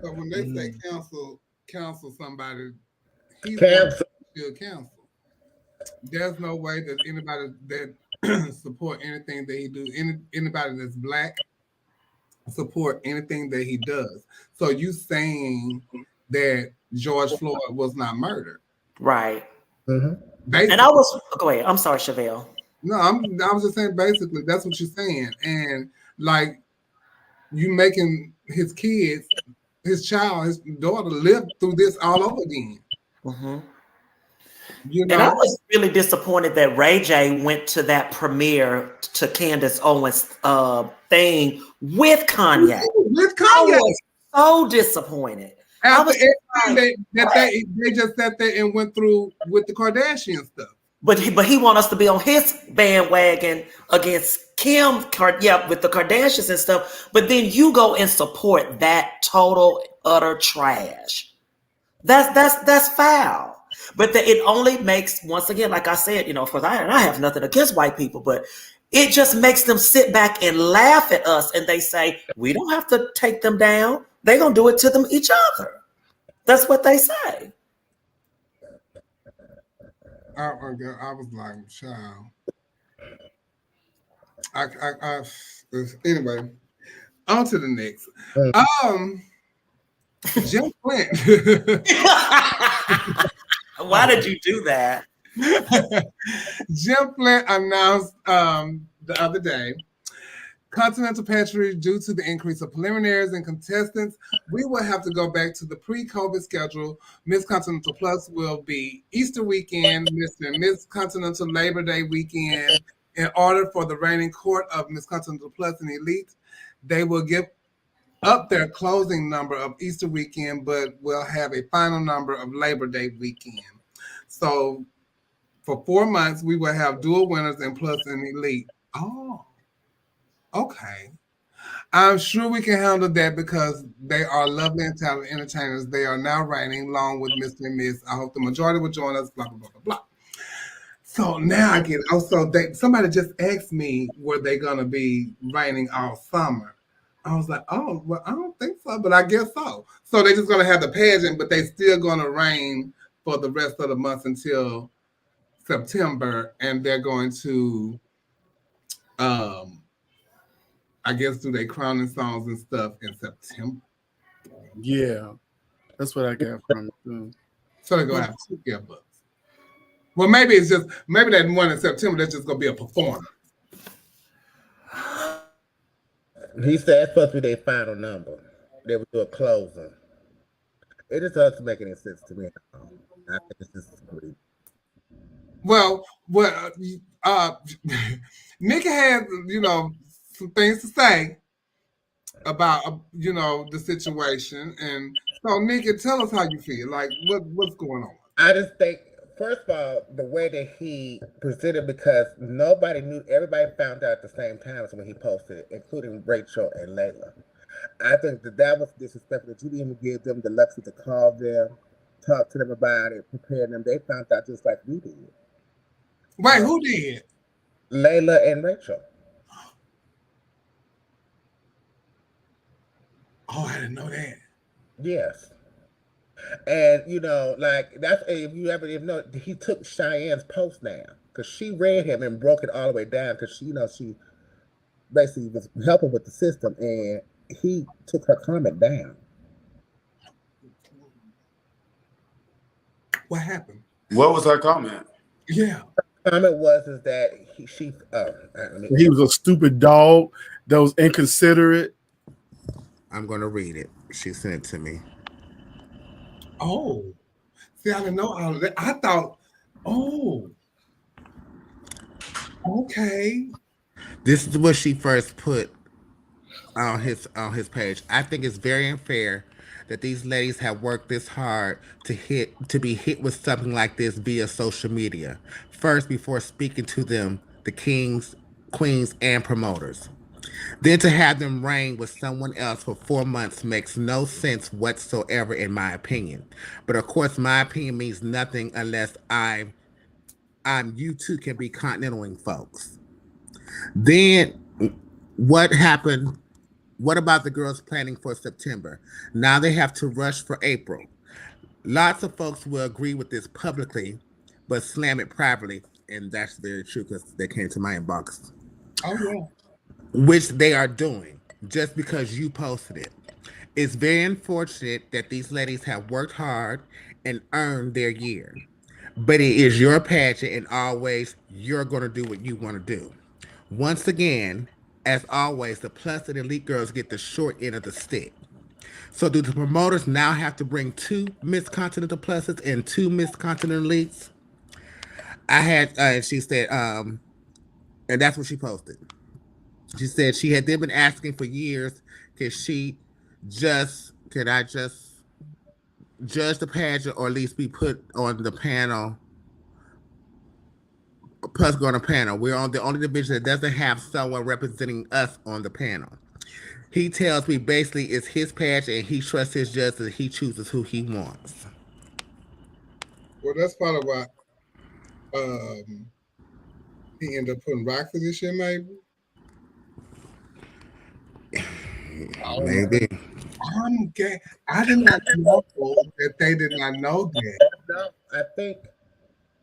So when they say counsel somebody, he's still counsel. There's no way that anybody that support anything that he do, anybody that's black support anything that he does. So you saying that George Floyd was not murdered,
right?
Basically.
And I was go ahead. I'm sorry, Chevelle.
No, I was just saying basically that's what you're saying, and like you making his kids. His child, his daughter lived through this all over again. You know?
And I was really disappointed that Ray J went to that premiere to Candace Owens thing with Kanye. I was so disappointed.
After everything they just sat there and went through with the Kardashian stuff.
But he want us to be on his bandwagon against Kim, with the Kardashians and stuff. But then you go and support that total utter trash. That's foul. But it only makes, once again, like I said, for that, I have nothing against white people, but it just makes them sit back and laugh at us, and they say we don't have to take them down. They're gonna do it to them each other. That's what they say.
I was like, child. Anyway, on to the next. Jim Flint.
Why did you do that?
Jim Flint announced the other day, Continental Pageantry, due to the increase of preliminaries and contestants, we will have to go back to the pre-COVID schedule. Miss Continental Plus will be Easter weekend, Miss Continental Labor Day weekend. In order for the reigning court of Miss Continental Plus and Elite, they will give up their closing number of Easter weekend, but will have a final number of Labor Day weekend. So for 4 months, we will have dual winners and Plus and Elite. Oh. Okay. I'm sure we can handle that because they are lovely and talented entertainers. They are now reigning along with Mr. and Miss. I hope the majority will join us, blah, blah, blah, blah, blah. So now I get it. Also, somebody just asked me, were they going to be reigning all summer? I was like, oh, well, I don't think so, but I guess so. So they're just going to have the pageant, but they still going to reign for the rest of the month until September. And they're going to, I guess, do their crowning songs and stuff in September.
Yeah, that's what I got from it too.
So they're going to have 2 earbuds. Well, maybe that one in September, that's just going to be a performance.
He said it's supposed to be their final number. They would do a closing. It just doesn't make any sense to me. I think it's just great.
Well, Nikki has, some things to say. about the situation. And so, Nikki, tell us how you feel. Like, what's going on?
I just think, first of all, the way that he presented, because nobody knew, everybody found out at the same time as when he posted it, including Rachel and Layla. I think that was disrespectful, that you didn't even give them the luxury to call them, talk to them about it, prepare them. They found out just like we did.
Wait, who did?
Layla and Rachel.
Oh, I didn't know that.
Yes. And like that's if you know, he took Cheyenne's post down because she read him and broke it all the way down because she basically was helping with the system, and he took her comment down.
What happened?
What was her comment?
Yeah.
Her comment was that
he was a stupid dog that was inconsiderate.
I'm gonna read it. She sent it to me.
Oh, see, I didn't know all of that. I thought, oh, okay.
This is what she first put on his page. I think it's very unfair that these ladies have worked this hard to be hit with something like this via social media. First, before speaking to them, the kings, queens, and promoters. Then to have them reign with someone else for 4 months makes no sense whatsoever, in my opinion. But of course, my opinion means nothing unless I'm you two can be continentaling folks. Then what happened? What about the girls planning for September? Now they have to rush for April. Lots of folks will agree with this publicly, but slam it privately. And that's very true because they came to my inbox.
Oh, yeah.
Which they are doing just because you posted it. It's very unfortunate that these ladies have worked hard and earned their year. But it is your pageant, and always you're going to do what you want to do. Once again, as always, the plus and elite girls get the short end of the stick. So do the promoters now have to bring 2 Miss Continental Pluses and 2 Miss Continental Elites? I had, she said, and that's what she posted. She said she had been asking for years, could I just judge the pageant or at least be put on the panel? Plus go on a panel. We're on the only division that doesn't have someone representing us on the panel. He tells me basically it's his pageant and he trusts his judge and he chooses who he wants.
Well, that's part of why he ended up putting Roxy this year, maybe.
Maybe.
I'm gay. I did not know that they did not know that.
No, I think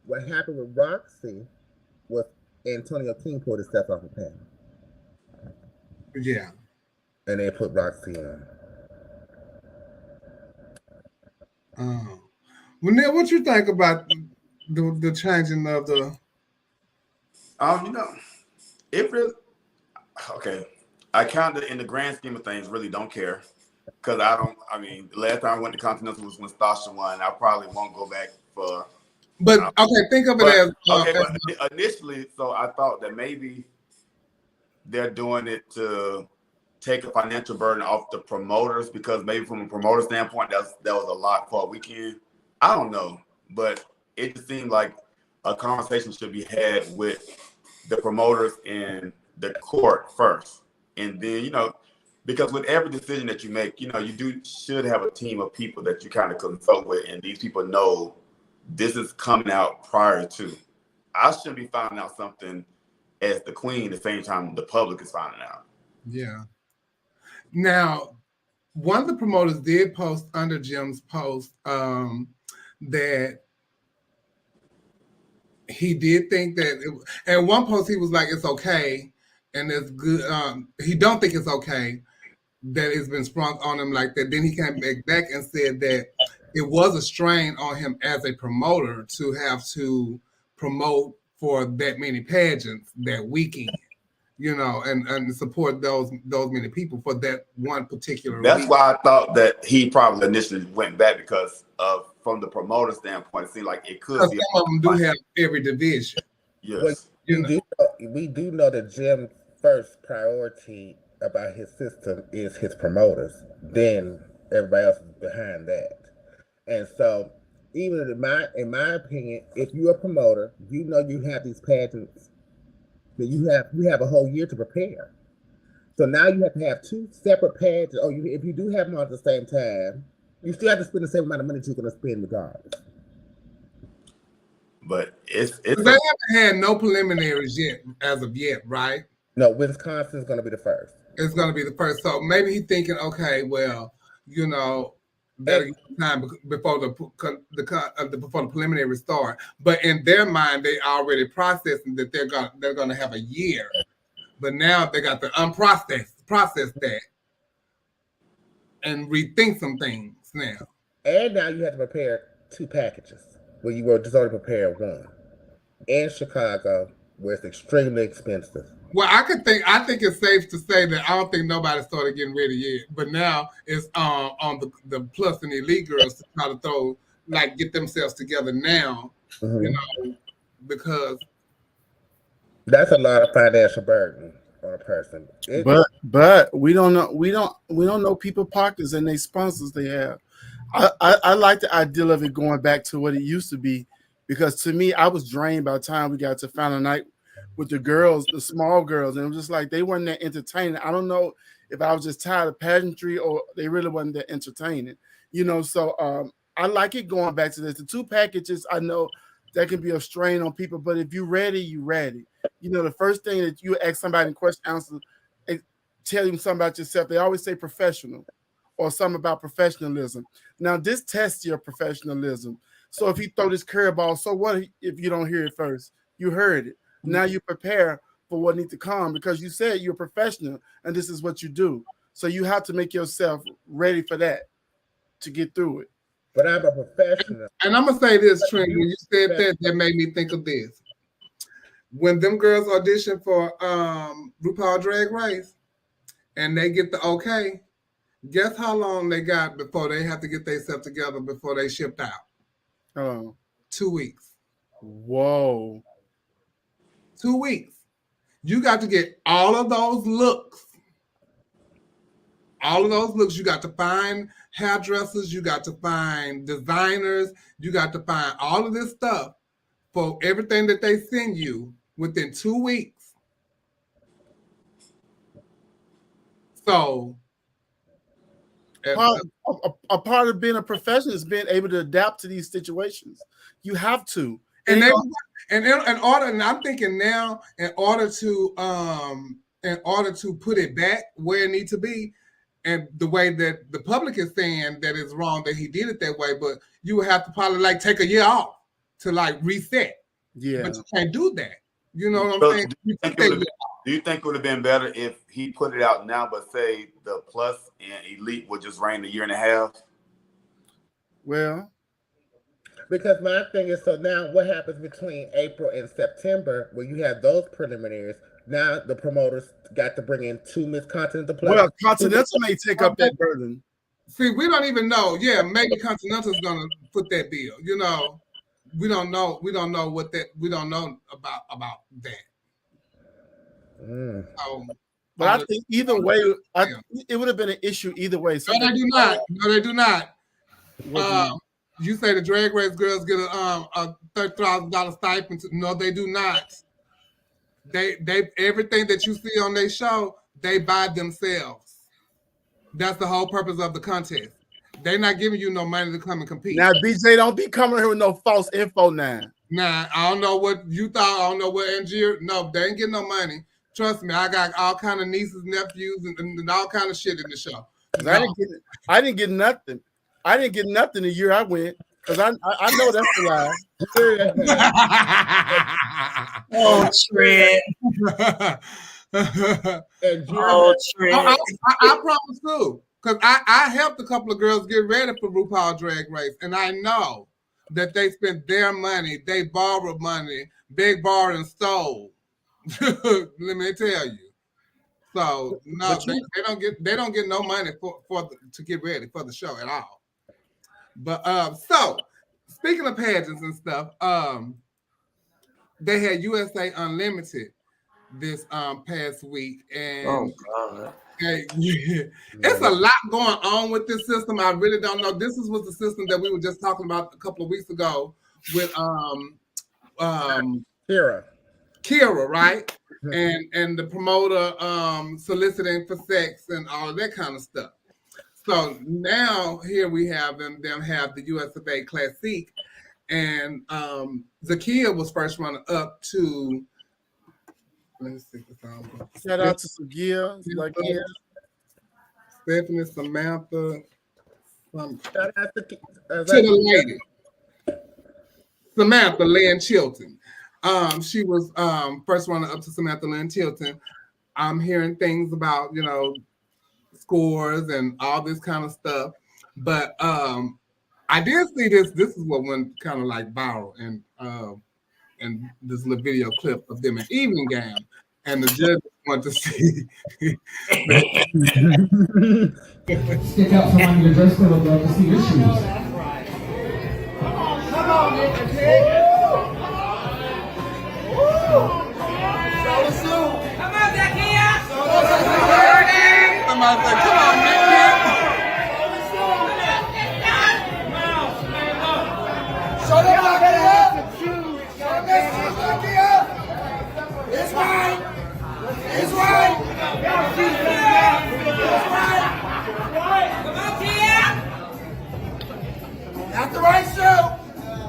what happened with Roxy was Antonio King pulled his stuff off the panel.
Yeah.
And they put Roxy on.
Well, Neil, what you think about the changing of the?
It really okay. I kind of, in the grand scheme of things, really don't care because the last time I went to Continental was when Stasha won. I probably won't go back for.
But okay, think of it as
but initially, so I thought that maybe they're doing it to take a financial burden off the promoters because maybe from a promoter standpoint, that was a lot for a weekend. I don't know, but it just seemed like a conversation should be had with the promoters and the court first. And then, because with every decision that you make, you should have a team of people that you kind of consult with. And these people know this is coming out prior to. I shouldn't be finding out something as the queen at the same time the public is finding out.
Yeah. Now, one of the promoters did post under Jim's post that he did think that at one post he was like, it's okay. And it's good. He don't think it's okay that it's been sprung on him like that. Then he came back and said that it was a strain on him as a promoter to have to promote for that many pageants that weekend, and support those many people for that one particular.
That's why I thought that he probably initially went back because from the promoter standpoint, it seemed like it could be.
Some of them do have every division.
Yes.
We do know that Jim's first priority about his system is his promoters. Then everybody else is behind that. And so, even in my opinion, if you're a promoter, you know you have these pageants that you have a whole year to prepare. So now you have to have two separate pageants. Oh, if you do have them all at the same time, you still have to spend the same amount of money you're going to spend regardless.
But it's
they haven't had no preliminaries yet, as of yet, right?
No, Wisconsin is going to be the first.
It's going to be the first. So maybe he's thinking, okay, well, you know, better get time before the preliminary start. But in their mind, they already processing that they're gonna have a year. But now they got to process that and rethink some things now.
And now you have to prepare two packages where you were just already prepared one. In Chicago, where it's extremely expensive.
Well, I think it's safe to say that I don't think nobody started getting ready yet. But now it's on the plus and elite girls to try to get themselves together now, you know, because
that's a lot of financial burden on a person.
But we don't know people's pockets and their sponsors they have. I like the idea of it going back to what it used to be, because to me, I was drained by the time we got to final night with the girls, the small girls, and it was just like they weren't that entertaining. I don't know if I was just tired of pageantry or they really wasn't that entertaining, you know. So I like it going back to this. The two packages, I know that can be a strain on people, but if you're ready, you're ready. You know, the first thing that you ask somebody in question answer, tell them something about yourself. They always say professional or something about professionalism. Now, this tests your professionalism. So if you throw this curveball, so what if you don't hear it first? You heard it. Now you prepare for what needs to come because you said you're a professional and this is what you do. So you have to make yourself ready for that to get through it.
But I'm a professional.
And I'm going to say this, Trent, when you said that made me think of this. When them girls audition for RuPaul Drag Race and they get the okay, guess how long they got before they have to get themselves together before they shipped out?
Oh.
2 weeks.
Whoa.
2 weeks. You got to get all of those looks. All of those looks. You got to find hairdressers. You got to find designers. You got to find all of this stuff for everything that they send you within 2 weeks. So
a part of being a professional is being able to adapt to these situations. You have to.
And I'm thinking now, in order to put it back where it needs to be, and the way that the public is saying that it's wrong that he did it that way, but you would have to probably take a year off to reset.
Yeah,
but you can't do that. You know what I'm saying?
Do you think it would have been better if he put it out now, but say the plus and elite would just reign a year and a half?
Well,
because my thing is, so now what happens between April and September when you have those preliminaries? Now the promoters got to bring in 2 Miss Continental players.
Well, Continental may take up that burden.
See, we don't even know. Yeah, maybe Continental's gonna put that bill. You know, we don't know. We don't know what that. We don't know about that.
But I think either way, it would have been an issue either way.
No, they do not. No, they do not. You say the Drag Race girls get a $30,000 stipend. No, they do not. They everything that you see on their show, they buy themselves. That's the whole purpose of the contest. They're not giving you no money to come and compete.
Now, BJ, don't be coming here with no false info now.
Nah, I don't know what you thought. I don't know what Angier. No, they ain't getting no money. Trust me, I got all kind of nieces, nephews, and all kind of shit in the show. No.
I didn't get nothing. I didn't get nothing the year I went because I know that's a lie.
Oh, Trent.
I promise too, because I helped a couple of girls get ready for RuPaul Drag Race, and I know that they spent their money, they borrowed money, big borrowed and stole. Let me tell you. So no, they don't get no money to get ready for the show at all. But so speaking of pageants and stuff, they had USA Unlimited this past week, and Okay, it's a lot going on with this system. I really don't know. This was the system that we were just talking about a couple of weeks ago with Kira, right? And the promoter soliciting for sex and all of that kind of stuff. So now here we have them have the US of A Classique, and Zakia was first runner up to. Let's see.
Shout out to Zakia,
Stephanie, Samantha.
Shout out to
the lady, Samantha Lynn Chilton. She was first runner up to Samantha Lynn Chilton. I'm hearing things about, scores and all this kind of stuff. But I did see this. This is what went kind of like viral and this little video clip of them in evening gown. And the judge wanted to see.
Stick out from under your dress code, I'd love to see your shoes.
That's right. Come on, nigga. Come on, Zakia.
Somebody said, come on, nigga.
Show them how to have shoes. Show them Zakia. It's right. It's right. It's right. Come on, Kia. That's the right shoe.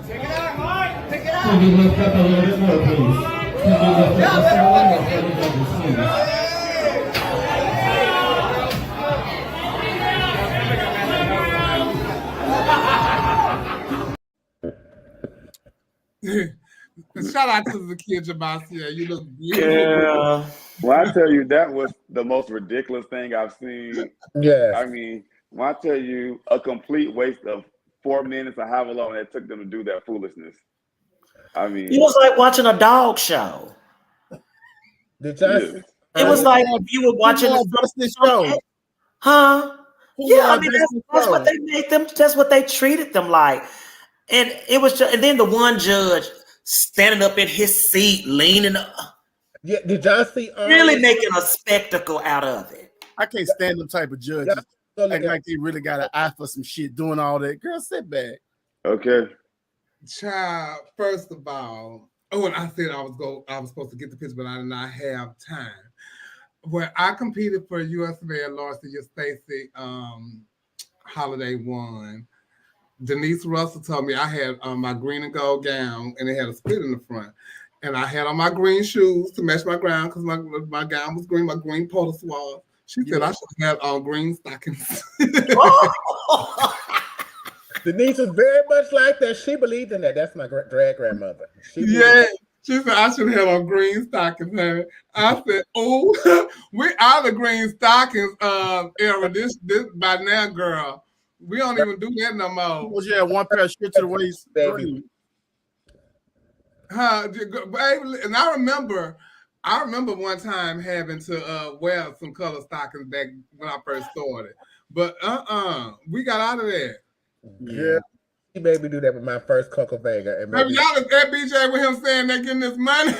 Pick it up, Mike. Pick it up.
Can you lift up a little bit more, please? Can you lift up just a little bit more,
Shout out to the kid Jabasia. You look beautiful.
Yeah. Well, I tell you, that was the most ridiculous thing I've seen.
Yeah.
I mean, when I tell you a complete waste of 4 minutes or however long it took them to do that foolishness. I mean,
it was like watching a dog show.
Did y'all see?
It was like you were watching
this show.
Huh? Yeah, I mean that's what they made them. That's what they treated them like. And it was just, and then the one judge standing up in his seat, leaning up.
Yeah, did y'all see?
Really making a spectacle out of it.
I can't stand them type of judges. Acting like they really got an eye for some shit, doing all that. Girl, sit back.
Okay.
Child, first of all, and I said I was supposed to get the picture, but I did not have time. When I competed for US of A, Larson, your Stacy Holiday won. Denise Russell told me I had my green and gold gown and it had a split in the front. And I had on my green shoes to match my gown because my gown was green, my green polo swab. She said I should have had green stockings.
Denise was very much like that. She believed in that. That's my drag grandmother.
She said I should have on green stockings, honey. I said, oh, we're out of green stockings era. This by now, girl. We don't even do that no more.
Was you had one pair of shit to the waist, baby?
Baby, and I remember one time having to wear some color stockings back when I first started. But we got out of there.
Yeah. He made me do that with my first Coco Vega. And
y'all was at BJ with him saying they're getting this money.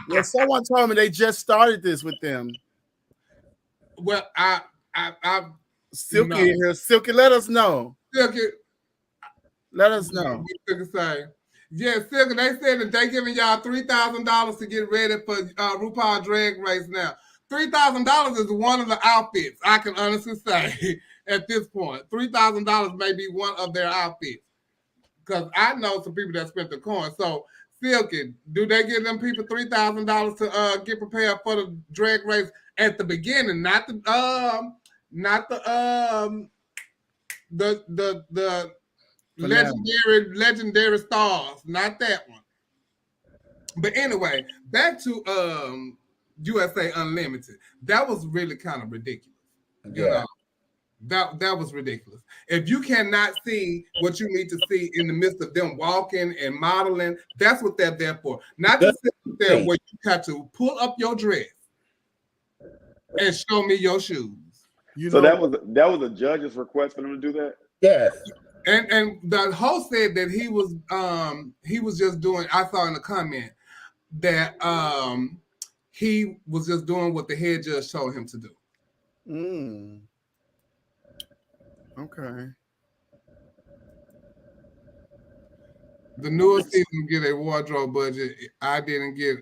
Yeah, someone told me they just started this with them.
Well, I
Silky in here. Silky, let us know.
Silky,
let us know.
Silky say, yeah, Silky, they said that they giving y'all $3,000 to get ready for RuPaul Drag Race now. $3,000 is one of the outfits, I can honestly say, at this point. $3,000 may be one of their outfits. Because I know some people that spent the coin. So, Silky, do they give them people $3,000 to get prepared for the drag race at the beginning, not the legendary stars, not that one. But anyway, back to USA Unlimited. That was really kind of ridiculous. You know, that was ridiculous. If you cannot see what you need to see in the midst of them walking and modeling, that's what they're there for. Not to sit there where you have to pull up your dress and show me your shoes.
So that was a judge's request for them to do that?
Yes.
And the host said that he was just doing, I saw in the comment that he was just doing what the head judge told him to do.
Okay.
The newest season get a wardrobe budget. I didn't get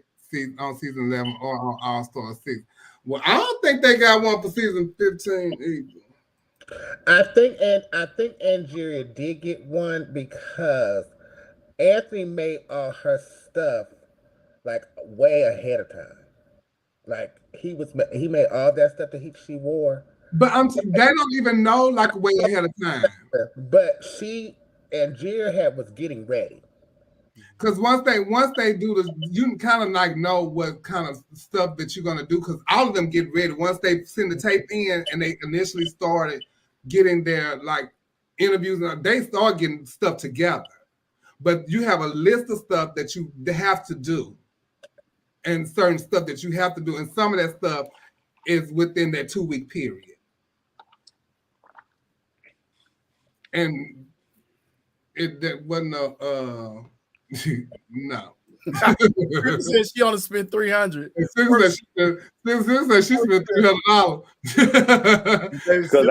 on season 11 or on All Star 6. Well, I don't think they got one for season 15 either.
I think Angeria did get one because Anthony made all her stuff like way ahead of time. Like he made all that stuff that she wore.
But they don't even know like way ahead of time.
But Angeria was getting ready.
Because once they do this, you can kind of like know what kind of stuff that you're gonna do. Because all of them get ready once they send the tape in, and they initially started getting their like interviews, and they start getting stuff together. But you have a list of stuff that you have to do, and certain stuff that you have to do, and some of that stuff is within that 2-week period. And that wasn't a no.
Said she only spent $300.
Susan said she spent $300.
Because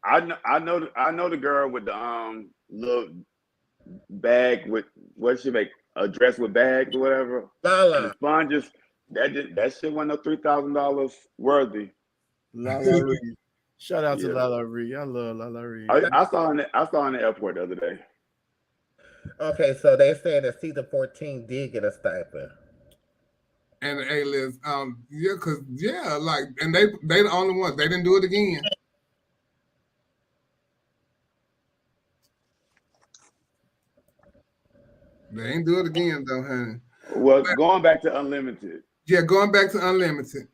I know the girl with the little bag with what she make, a dress with bags or whatever.
Lala.
Sponges. That shit wasn't no $3,000 worthy.
Lala Reed. Shout out to Lala Reed. I love Lala Reed.
I saw in the airport the other day.
Okay, so they saying that season 14 did get a stipend.
And the A-list, and they the only ones. They didn't do it again. They ain't do it again though, honey.
Well, going back to Unlimited.
Yeah, going back to Unlimited.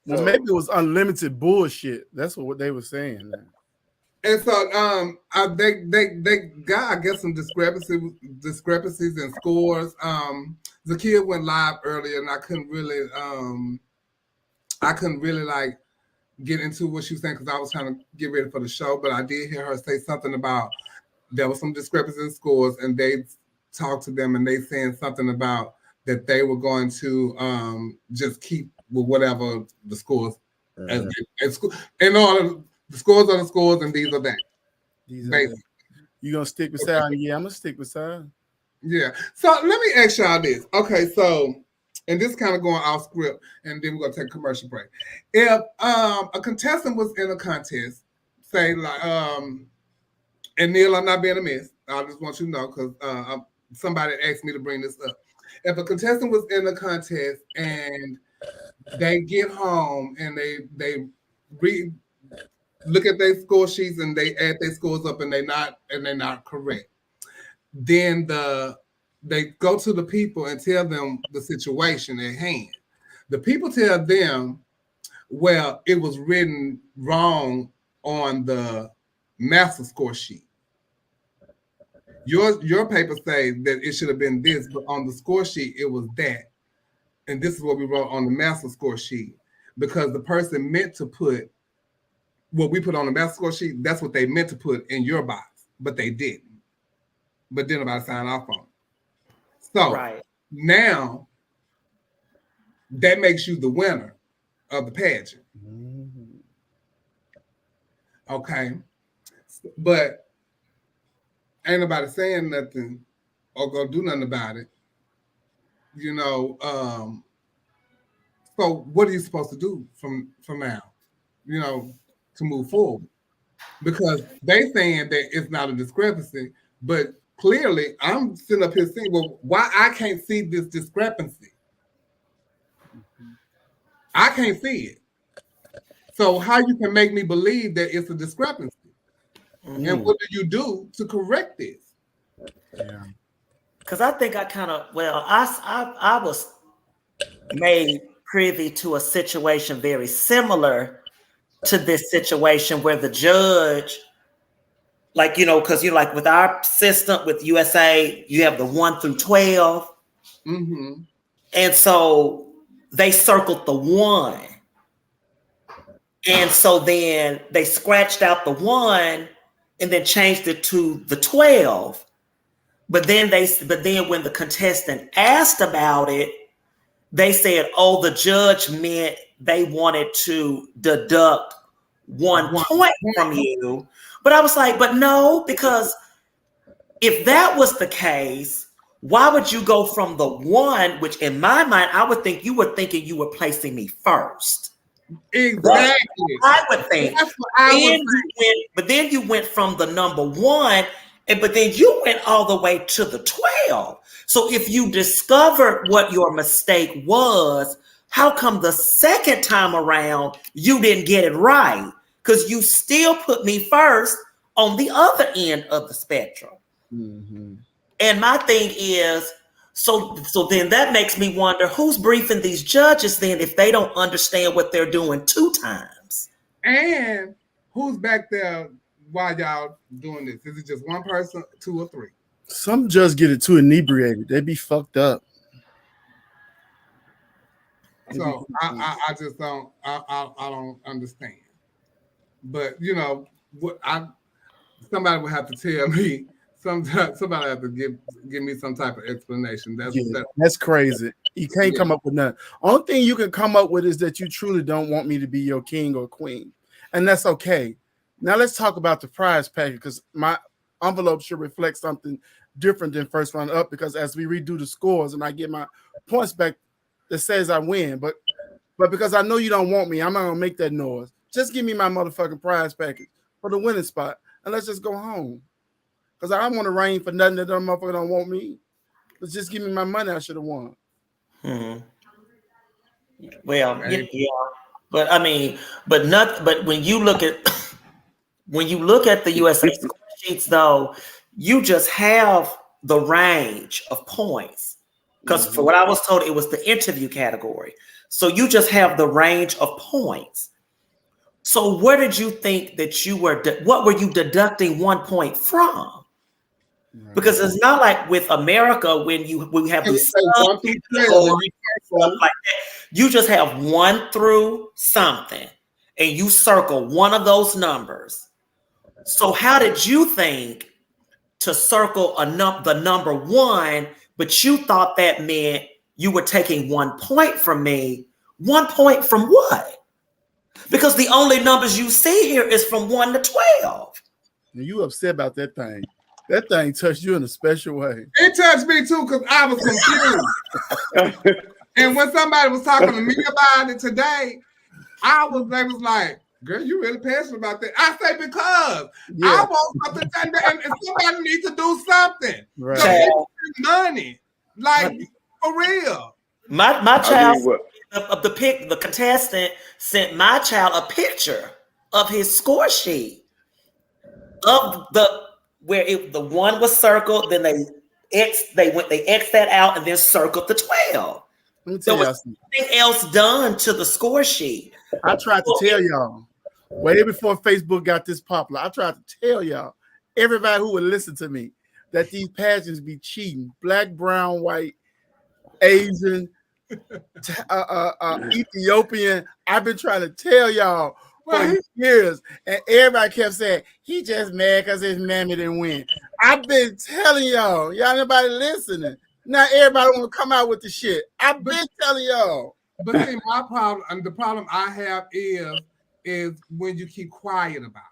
Well, maybe it was unlimited bullshit. That's what they were saying.
And so they got, I guess, some discrepancies in scores. Zakia went live earlier, and I couldn't really like get into what she was saying because I was trying to get ready for the show. But I did hear her say something about there was some discrepancies in scores, and they talked to them, and they saying something about that they were going to just keep with whatever the scores in order. The scores are the scores, and these are that.
You gonna stick beside? Yeah, I'm gonna stick beside.
Yeah. So let me ask y'all this. Okay, so and this kind of going off script, and then we're gonna take a commercial break. If a contestant was in a contest, say like and Neil, I'm not being a miss. I just want you to know because somebody asked me to bring this up. If a contestant was in a contest and they get home and they look at their score sheets and they add their scores up and they're not correct, then they go to the people and tell them the situation at hand. The people tell them, well, it was written wrong on the master score sheet. Your paper say that it should have been this, but on the score sheet it was that. And this is what we wrote on the master score sheet because the person meant to put what we put on the master score sheet, that's what they meant to put in your box, but they didn't. But then nobody signed off on it. So now that makes you the winner of the pageant. Okay. But ain't nobody saying nothing or gonna do nothing about it. You know, so what are you supposed to do from now? You know, to move forward, because they saying that it's not a discrepancy, but clearly I'm sitting up here saying, well, why I can't see this discrepancy? I can't see it. So how you can make me believe that it's a discrepancy? And what do you do to correct this?
Yeah. Because I think I was made privy to a situation very similar to this situation where the judge, like, you know, because you're like with our system with USA, you have the 1 through 12.
Mm-hmm.
And so they circled the 1. And so then they scratched out the 1 and then changed it to the 12. But then when the contestant asked about it, they said, oh, the judge meant they wanted to deduct 1 point from you. But I was like, but no, because if that was the case, why would you go from the 1, which in my mind, I would think you were thinking you were placing me first.
Exactly.
I would think.
That's what I would think.
But then you went from the number 1, but then you went all the way to the 12. So if you discovered what your mistake was, how come the second time around you didn't get it right? Because you still put me first on the other end of the spectrum.
Mm-hmm.
And my thing is, so then that makes me wonder who's briefing these judges then if they don't understand what they're doing 2 times.
And who's back there while y'all doing this? Is it just one person, 2 or 3?
Some just get it too inebriated. They be fucked up.
So I just don't I don't understand. But you know what somebody would have to tell me. Somebody have to give me some type of explanation. That's
crazy. You can't come up with nothing. Only thing you can come up with is that you truly don't want me to be your king or queen, and that's okay. Now let's talk about the prize package, because my envelope should reflect something different than first round up, because as we redo the scores and I get my points back, that says I win. But because I know you don't want me, I'm not gonna make that noise. Just give me my motherfucking prize package for the winning spot, and let's just go home. Because I don't want to reign for nothing that them motherfucker don't want me. Let's just give me my money. I should have won.
Well, yeah, but I mean, but when you look at the USA score sheets, though, you just have the range of points. Because for what I was told, it was the interview category. So you just have the range of points. So where did you think that you were? What were you deducting 1 point from? Because it's not like with America when we have these stuff like that. You just have 1 through something, and you circle one of those numbers. So how did you think to circle the number 1? But you thought that meant you were taking 1 point from me. 1 point from what? Because the only numbers you see here is from 1 to 12.
You upset about that thing? That thing touched you in a special way.
It touched me too, because I was confused. And when somebody was talking to me about it today, they was like, "Girl, you really passionate about that?" I say, because I want something, and somebody needs to do something.
Right.
Money, like for real.
My child the contestant sent my child a picture of his score sheet of where the 1 was circled, then they X'd that out and then circled the 12. There was nothing else done to the score sheet.
I tried to tell y'all way before Facebook got this popular. I tried to tell y'all, everybody who would listen to me, that these pageants be cheating. Black, brown, white, Asian, Ethiopian. I've been trying to tell y'all for years, and everybody kept saying he just mad because his mammy didn't win. I've been telling y'all nobody listening. Now everybody want to come out with the shit. I've been telling y'all.
But see, my problem, and the problem I have is when you keep quiet about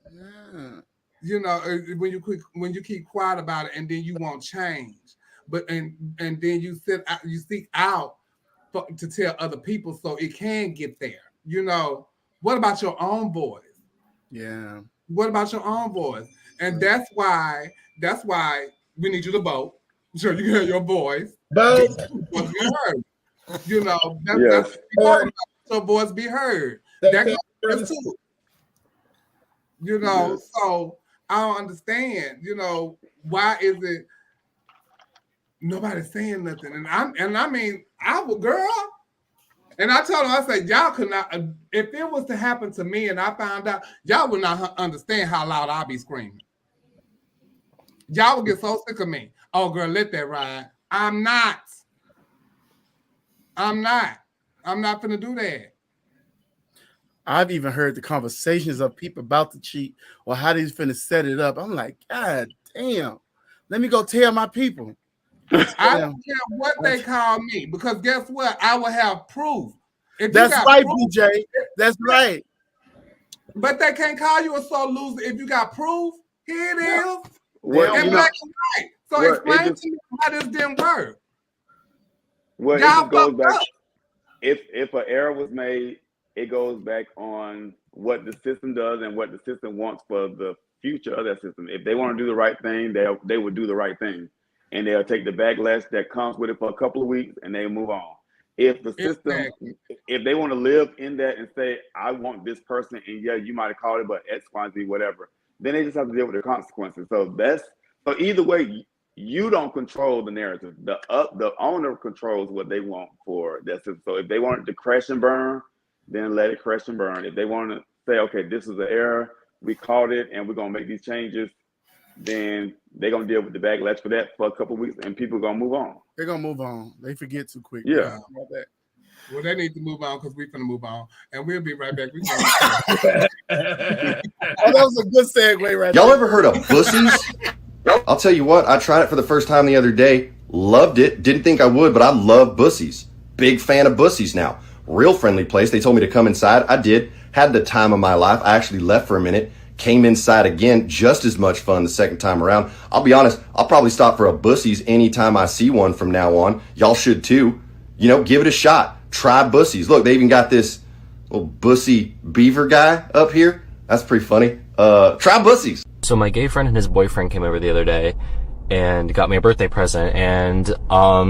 it.
Yeah.
You know, when you keep quiet about it, and then you won't change. But and then you seek out to tell other people so it can get there. You know, what about your own voice?
Yeah.
What about your own voice? And that's why we need you to vote. So you hear your voice.
Vote.
You know, that's so voice be heard. That goes too. You know, so I don't understand. You know, why is it nobody's saying nothing? And I mean, I would, girl. And I told her, I said, y'all could not. If it was to happen to me, and I found out, y'all would not understand how loud I'll be screaming. Y'all would get so sick of me. Oh, girl, let that ride. I'm not gonna do that.
I've even heard the conversations of people about to cheat or how they finna set it up. I'm like, God damn. Let me go tell my people.
I don't care what they call me, because guess what? I will have proof.
That's right, BJ. That's right.
But they can't call you a sore loser if you got proof. Here it is.
Well,
in
you
black and white. So
well,
explain to me how this didn't work.
Well,
Y'all
it just goes back.
up.
If an error was made, it goes back on what the system does and what the system wants for the future of that system. If they want to do the right thing, they will do the right thing, and they'll take the backlash that comes with it for a couple of weeks, and they move on. If the system, if they want to live in that and say, I want this person, and yeah, you might have called it, but X, Y, Z, whatever, then they just have to deal with the consequences. So either way, you don't control the narrative. The owner controls what they want for that system. So if they want it to crash and burn, then let it crash and burn. If they want to say, okay, this is an error, we caught it, and we're gonna make these changes, then they're gonna deal with the backlash for that for a couple of weeks, and people are gonna move on.
They're gonna move on. They forget too quick.
Yeah.
Well, they need to move on because we're gonna move on, and we'll be right back.
Oh, that was a good segue right
Y'all
there.
ever heard of Bussies? I'll tell you what, I tried it for the first time the other day. Loved it. Didn't think I would, but I love Bussies. Big fan of Bussies now. Real friendly place. They told me to come inside. I did. Had the time of my life. I actually left for a minute. Came inside again. Just as much fun the second time around. I'll be honest, I'll probably stop for a Bussies anytime I see one from now on. Y'all should too. You know, give it a shot. Try Bussies. Look, they even got this little Bussy beaver guy up here. That's pretty funny. Try Bussies.
So my gay friend and his boyfriend came over the other day and got me a birthday present, and I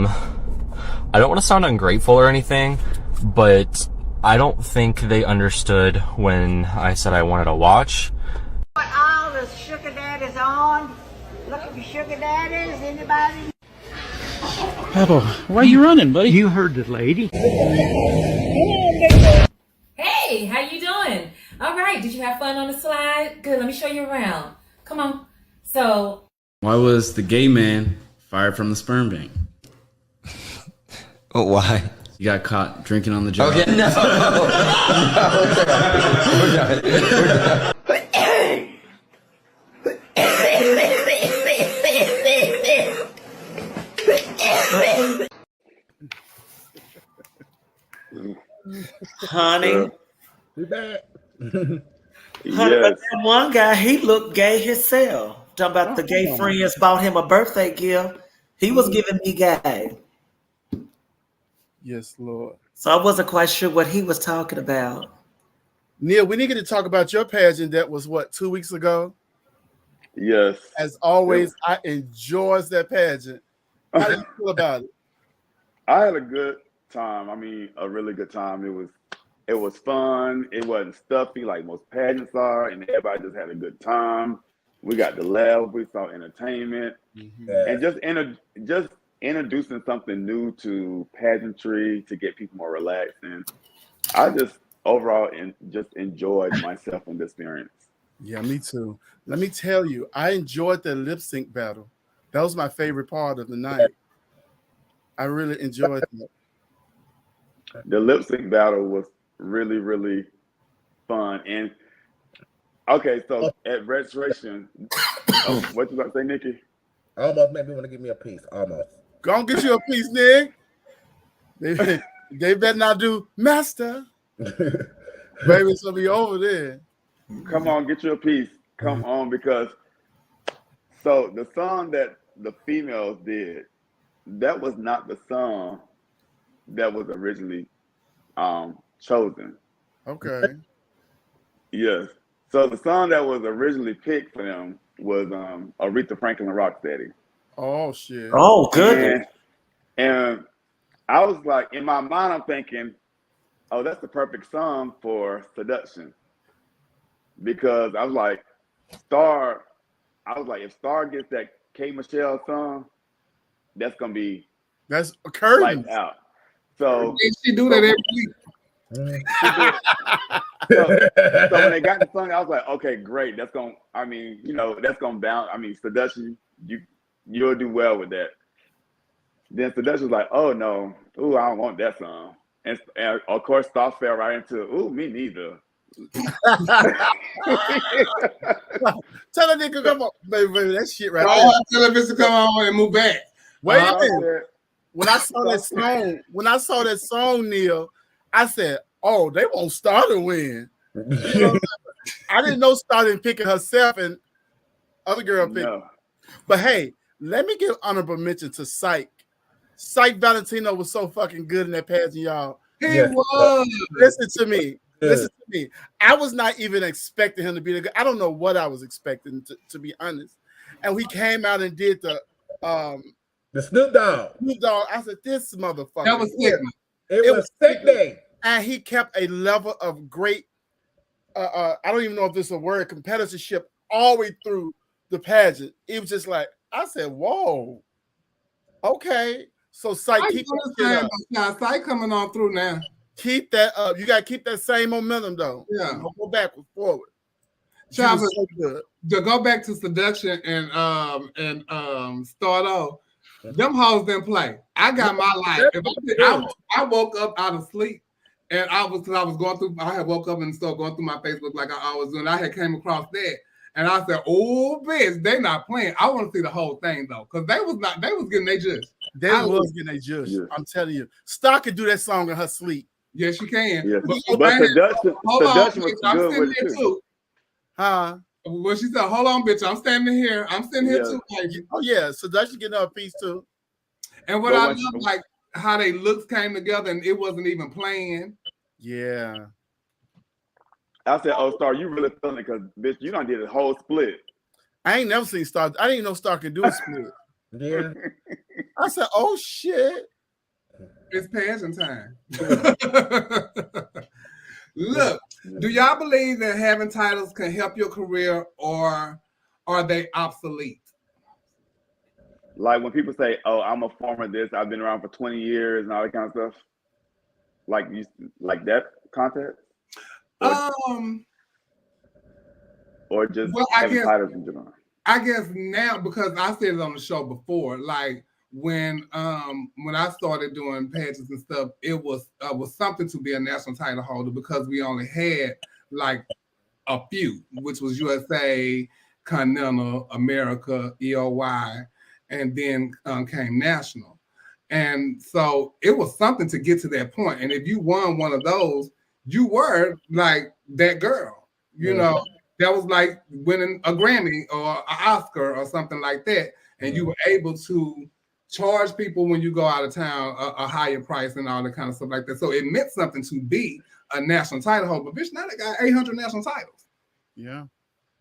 don't want to sound ungrateful or anything, but I don't think they understood when I said I wanted a watch.
What all the sugar daddies on? Looking for sugar daddies? Anybody?
Pablo, why are you running, buddy? You heard the lady.
Hey, how you doing? All right, did you have fun on the slide? Good, let me show you around. Come on. So,
why was the gay man fired from the sperm bank?
Oh, why?
He got caught drinking on the job.
Okay, no. We're done.
Honey.
We back.
Honey, but that one guy, he looked gay himself. Talking about the gay friends bought him a birthday gift. He was giving me gay.
Yes, Lord.
So I wasn't quite sure what he was talking about.
Neil, we need to talk about your pageant that was, 2 weeks ago?
Yes.
As always, I enjoyed that pageant. How do you feel about it?
I had a good time. I mean, a really good time. It was fun. It wasn't stuffy like most pageants are, and everybody just had a good time. We got to laugh. We saw entertainment, and just introducing something new to pageantry to get people more relaxed. And I just overall just enjoyed myself in the experience.
Yeah, me too. Let me tell you, I enjoyed the lip sync battle. That was my favorite part of the night. I really enjoyed it.
The lip sync battle was really, really fun. And okay, so at registration, what you about to say, Nikki?
Almost made me want to give me a piece. Almost.
Go on, get you a piece, Nick. They better not do master. Baby, it's gonna be over there.
Come on, get you a piece. Come on, because so the song that the females did, that was not the song that was originally chosen.
Okay.
Yes. So the song that was originally picked for them was Aretha Franklin Rocksteady.
Oh shit.
Oh, goodness.
And I was like, in my mind, I'm thinking, oh, that's the perfect song for Seduction. Because I was like, if Star gets that K. Michelle song, that's gonna be
curtains.
Lights out. So
she do that every week.
So when they got the song, I was like, okay, great. That's gonna bounce. I mean, Seduction, you'll do well with that. Then Seduction was like, oh no, ooh, I don't want that song. And of course, Star fell right into, ooh, me neither.
Tell that nigga come on, baby, that shit right
there. Tell him to come on and move back.
Wait a minute. When I saw that song, Neil, I said, "Oh, they won't start to win." You know, I didn't know started picking herself and other girl picked.
No.
But hey, let me give honorable mention to Psych. Psych Valentino was so fucking good in that pageant, y'all.
He was.
Listen to me. Listen to me. I was not even expecting him to be the good. I don't know what I was expecting, to be honest. And he came out and did the
Snoop Dogg.
Snoop Dogg. I said, this motherfucker.
That was sick.
It was sick day.
And he kept a level of great, I don't even know if this is a word, competitorship all the way through the pageant. It was just like, I said, whoa. Okay. So Psych, keep that
up. Psych coming on through now.
Keep that up. You got to keep that same momentum, though.
Yeah.
Don't go backwards, forward.
Travis,
so good.
To go back to Seduction and Start Off, them hoes didn't play. I got my life. I woke up out of sleep, and I was going through. I had woke up and started going through my Facebook like I always do, and I had came across that, and I said, "Oh, bitch, they not playing." I want to see the whole thing though, because they was getting their judge.
They was getting their judge. Yeah. I'm telling you, Star could do that song in her sleep.
Yes, you can.
Yeah. But Seduction was
I'm
good with
here
it
too.
Huh?
Well, she said, "Hold on, bitch. I'm standing here. I'm sitting here too, baby."
Oh yeah, Seduction getting her a piece too.
And what I love, like how they looks came together, and it wasn't even playing.
Yeah.
I said, "Oh, Star, you really feeling it? Because bitch, you done did a whole split."
I ain't never seen Star. I didn't even know Star could do a split.
Yeah.
I said, "Oh shit,
it's pageant time." Look, do y'all believe that having titles can help your career, or are they obsolete?
Like when people say, "Oh, I'm a former this. I've been around for 20 years and all that kind of stuff." Like that context. Or just having titles in general.
I guess now, because I said it on the show before, like when I started doing pageants and stuff, it was something to be a national title holder because we only had like a few, which was USA, Continental, America, EOY, and then came national. And so it was something to get to that point. And if you won one of those, you were like that girl, you know. That was like winning a Grammy or an Oscar or something like that. And you were able to charge people when you go out of town a higher price and all that kind of stuff like that. So it meant something to be a national title holder. But bitch, now they got 800 national titles.
Yeah.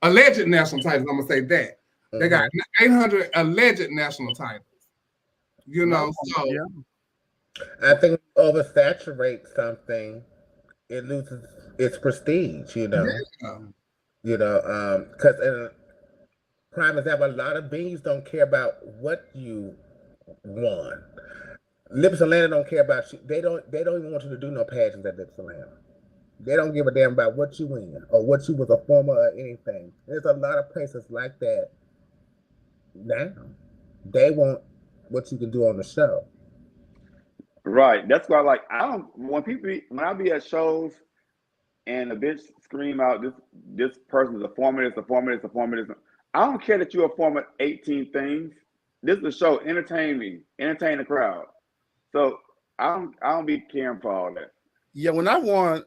Alleged national titles, I'm going to say that. They got 800 alleged national titles. You know, so.
Yeah. I think oversaturate something, it loses its prestige, you know.
Yeah.
You know, because prime example, a lot of bees don't care about what you won. Lips Atlanta don't care about you. They don't even want you to do no pageants at Lips Atlanta. They don't give a damn about what you win or what you was a former or anything. There's a lot of places like that now. They want what you can do on the show.
Right. That's why, like, when I be at shows and a bitch scream out, this person is a former this, a former this, a former this. I don't care that you're a former 18 things. This is a show. Entertain me. Entertain the crowd. So I don't be caring for all that.
Yeah, when I won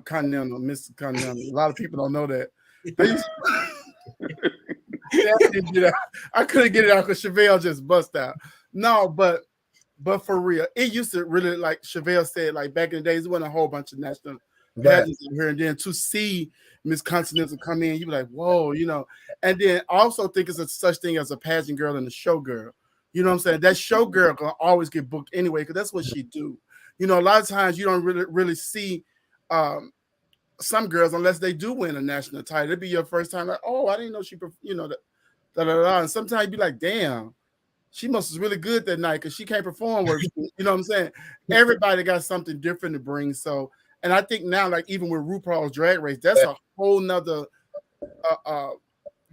Continental, Mr. Continental, a lot of people don't know that. I couldn't get it out because Chevelle just bust out. No, but for real, it used to really, like Chevelle said, like back in the days, it wasn't a whole bunch of national pageants in here, and then to see Miss Continental come in, you be like, whoa, you know. And then I also think it's a such thing as a pageant girl and a show girl. You know what I'm saying? That show girl can always get booked anyway because that's what she do. You know, a lot of times you don't really see some girls unless they do win a national title. It'd be your first time, like, oh, I didn't know she, you know, and sometimes you'd be like, damn, she must was really good that night because she can't perform worse. You know what I'm saying? Everybody got something different to bring. So, and I think now, like even with RuPaul's Drag Race, that's a whole nother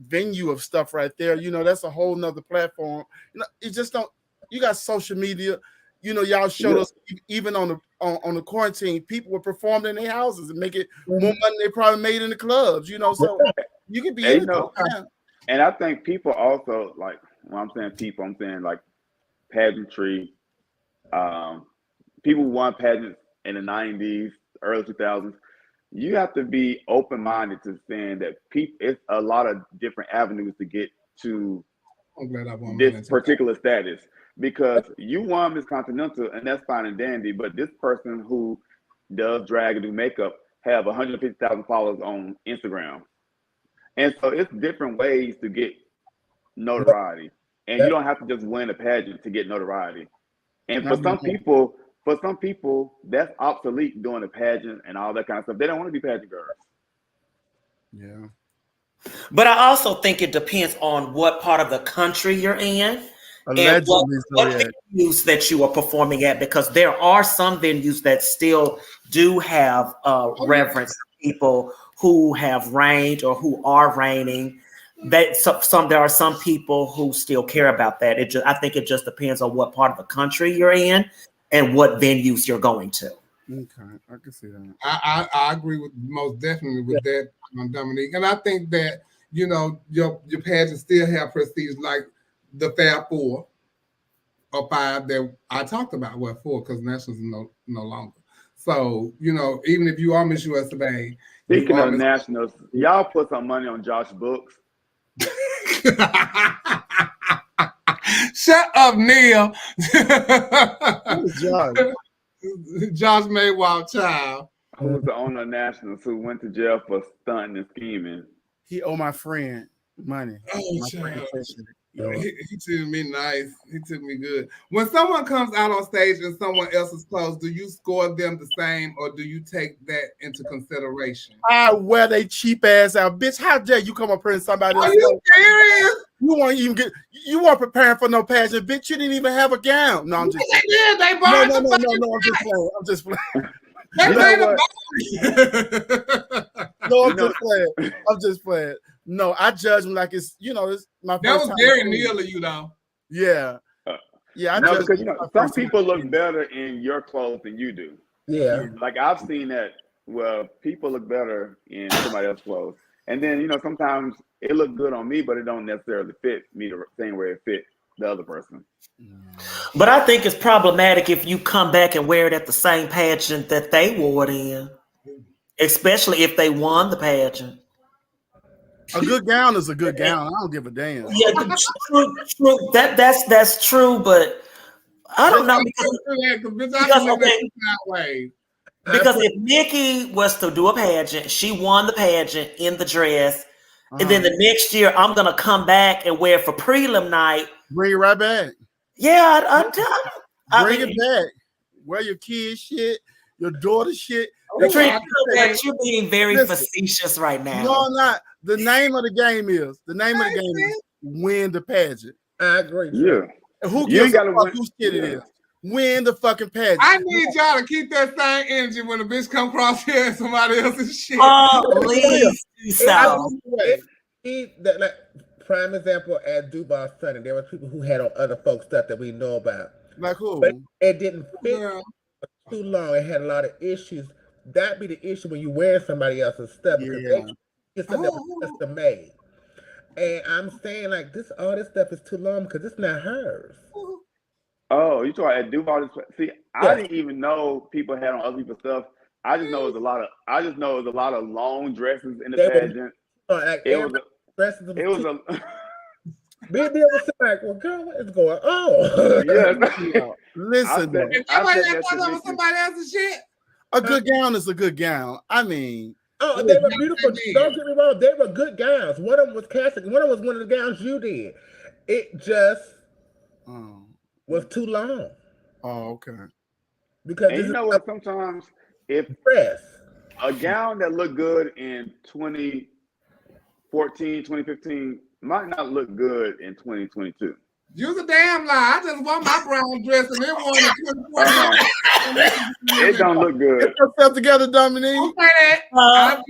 venue of stuff right there. You know, that's a whole nother platform. You know, it just don't. You got social media. You know, y'all showed us even on the quarantine, people were performing in their houses and making more money than they probably made in the clubs. You know, so you can be in it.
And I think people also, like when I'm saying people, I'm saying like pageantry. People who won pageants in the 90s, early 2000s, you have to be open-minded to saying that it's a lot of different avenues to get to this particular status, because you won Miss Continental and that's fine and dandy, but this person who does drag and do makeup have 150,000 followers on Instagram. And so it's different ways to get notoriety. And you don't have to just win a pageant to get notoriety. And for some people, that's obsolete, doing a pageant and all that kind of stuff. They don't want to be pageant girls.
Yeah.
But I also think it depends on what part of the country you're in.
Allegedly,
and what venues that you are performing at, because there are some venues that still do have reverence for people who have reigned or who are reigning. There are some people who still care about that. I think it just depends on what part of the country you're in and what venues you're going to.
Okay, I can see that.
I agree with most definitely with that, Dominique. And I think that, you know, your pageants still have prestige, like the Fab 4 or 5 that I talked about. Well, 4 because Nationals is no longer. So, you know, even if you are Miss USA.
Speaking of Nationals, y'all put some money on Josh Books.
Shut up, Neil.
Josh?
Josh Maywild child.
Who's the owner of Nationals, who went to jail for stunting and scheming.
He owe my friend money.
Oh,
my
child.
friend
He treated me nice. He took me good. When someone comes out on stage in someone else's clothes, do you score them the same, or do you take that into consideration?
I wear they cheap ass out, bitch. How dare you come up here and somebody else?
Are you serious?
You weren't preparing for no pageant, bitch. You didn't even have a gown. No, I'm just
they did. They bought
no. I'm just playing.
They made a
No, I'm just playing. No, I judge them like it's, you know, it's my first
That was
time.
very Neil of you, though.
Yeah. Yeah,
No, because you know, some people look better in your clothes than you do.
Yeah.
Like I've seen that. Well, people look better in somebody else's clothes. And then, you know, sometimes it look good on me, but it don't necessarily fit me the same way it fit the other person.
But I think it's problematic if you come back and wear it at the same pageant that they wore it in, especially if they won the pageant.
A good gown is a good gown. I don't give a damn.
Yeah, true. That's true, but I don't know because if Nikki was to do a pageant, she won the pageant in the dress, and then the next year I'm gonna come back and wear it for prelim night.
Bring it right back.
Yeah,
Bring it back. Wear your kids' shit, your daughter's shit.
You're being very facetious right now.
No, I'm not. The name of the game is win the pageant.
I agree.
Yeah.
And who gives a fuck whose shit it is? Win the fucking pageant.
I need y'all to keep that same energy when a bitch come across here and somebody else's shit.
Oh, please.
Like, prime example at Duval Sunday, there were people who had on other folks' stuff that we know about.
Like who?
But it didn't fit for too long. It had a lot of issues. That'd be the issue when you wear somebody else's stuff, because it's something that was custom made. And I'm saying, like, all this stuff is too long because it's not hers.
Oh, you talking at Duval? See, I didn't even know people had on other people's stuff. I just know it was a lot of long dresses in the pageant. It was a
Maybe it was like, well, girl, what is going on?
Yeah.
Listen,
somebody else's shit.
A good gown is a good gown. I mean,
they were beautiful. Don't get me wrong, they were good gowns. One of them was classic. One of them was one of the gowns you did. It just was too long.
Oh, okay.
Because
you know what? Sometimes if a gown that looked good in 2014, 2015 might not look good in 2022.
You's a damn lie. I just want my brown dress and it won in
It don't look good.
Get yourself together, Dominique.
Don't say that.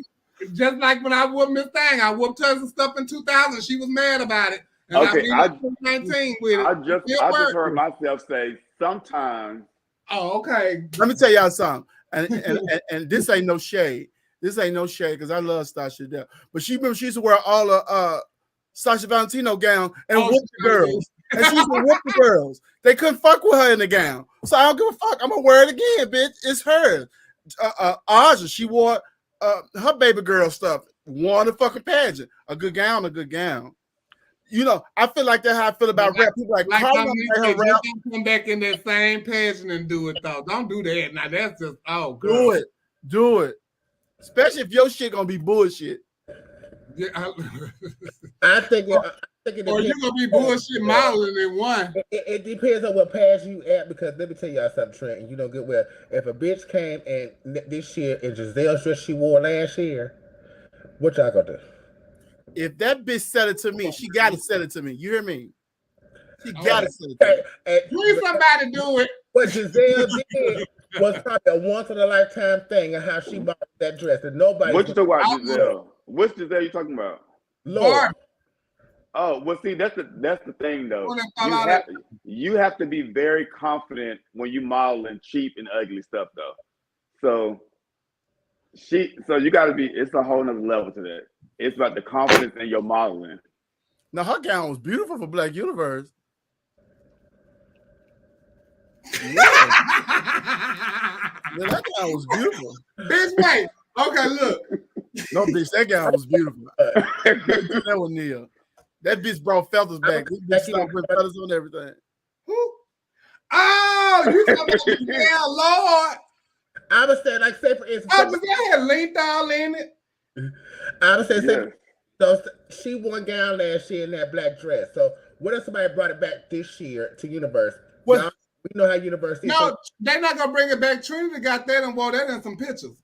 Just like when I whooped Miss Thang, I whooped her and stuff in 2000. She was mad about it. And I 19 with it.
I just heard myself say sometimes.
Oh, okay.
Let me tell y'all something. And this ain't no shade. This ain't no shade because I love Stasha Dell. But she used to wear all the Sasha Valentino gown and whoop the girls. and she used to whoop the girls. They couldn't fuck with her in the gown. So I don't give a fuck. I'm gonna wear it again, bitch. It's hers. Aja, she wore her baby girl stuff. Won the fucking pageant. A good gown, a good gown. You know, I feel like that's how I feel about rap. People like
her rap. Come back in that same pageant and do it though. Don't do that. Now that's just girl.
Do it. Especially if your shit gonna be bullshit.
Yeah,
I think it
or you're gonna be bullshit modeling in one.
It depends on what pass you at, because let me tell y'all something, Trent, and you don't get well. If a bitch came and this year in Giselle's dress she wore last year, what y'all gonna do?
If that bitch said it to me, she gotta say it to me. You hear me? She gotta say it to me.
Please somebody do it.
What Giselle did was probably a once in a lifetime thing, and how she bought that dress. And nobody.
What you talking about, Giselle? Which Giselle you talking about?
Lord.
Oh, well, see, that's the thing though. You have to be very confident when you modeling cheap and ugly stuff though. So you got to be. It's a whole nother level to that. It's about the confidence in your modeling.
Now her gown was beautiful for Black Universe. Yeah, that gown was beautiful.
Bitch, wait. Okay, look.
No, bitch, that gown was beautiful. That was Neil. That bitch brought feathers back. This bitch started putting feathers on everything.
Who? Oh, you talking about yeah, Lord.
I would say, like, say for instance,
but they had linked all in it.
I would say, so she wore a gown last year in that black dress. So what if somebody brought it back this year to Universe? Well, we know how Universe is.
No, they're not gonna bring it back. Trinity got that and wore that in some pictures.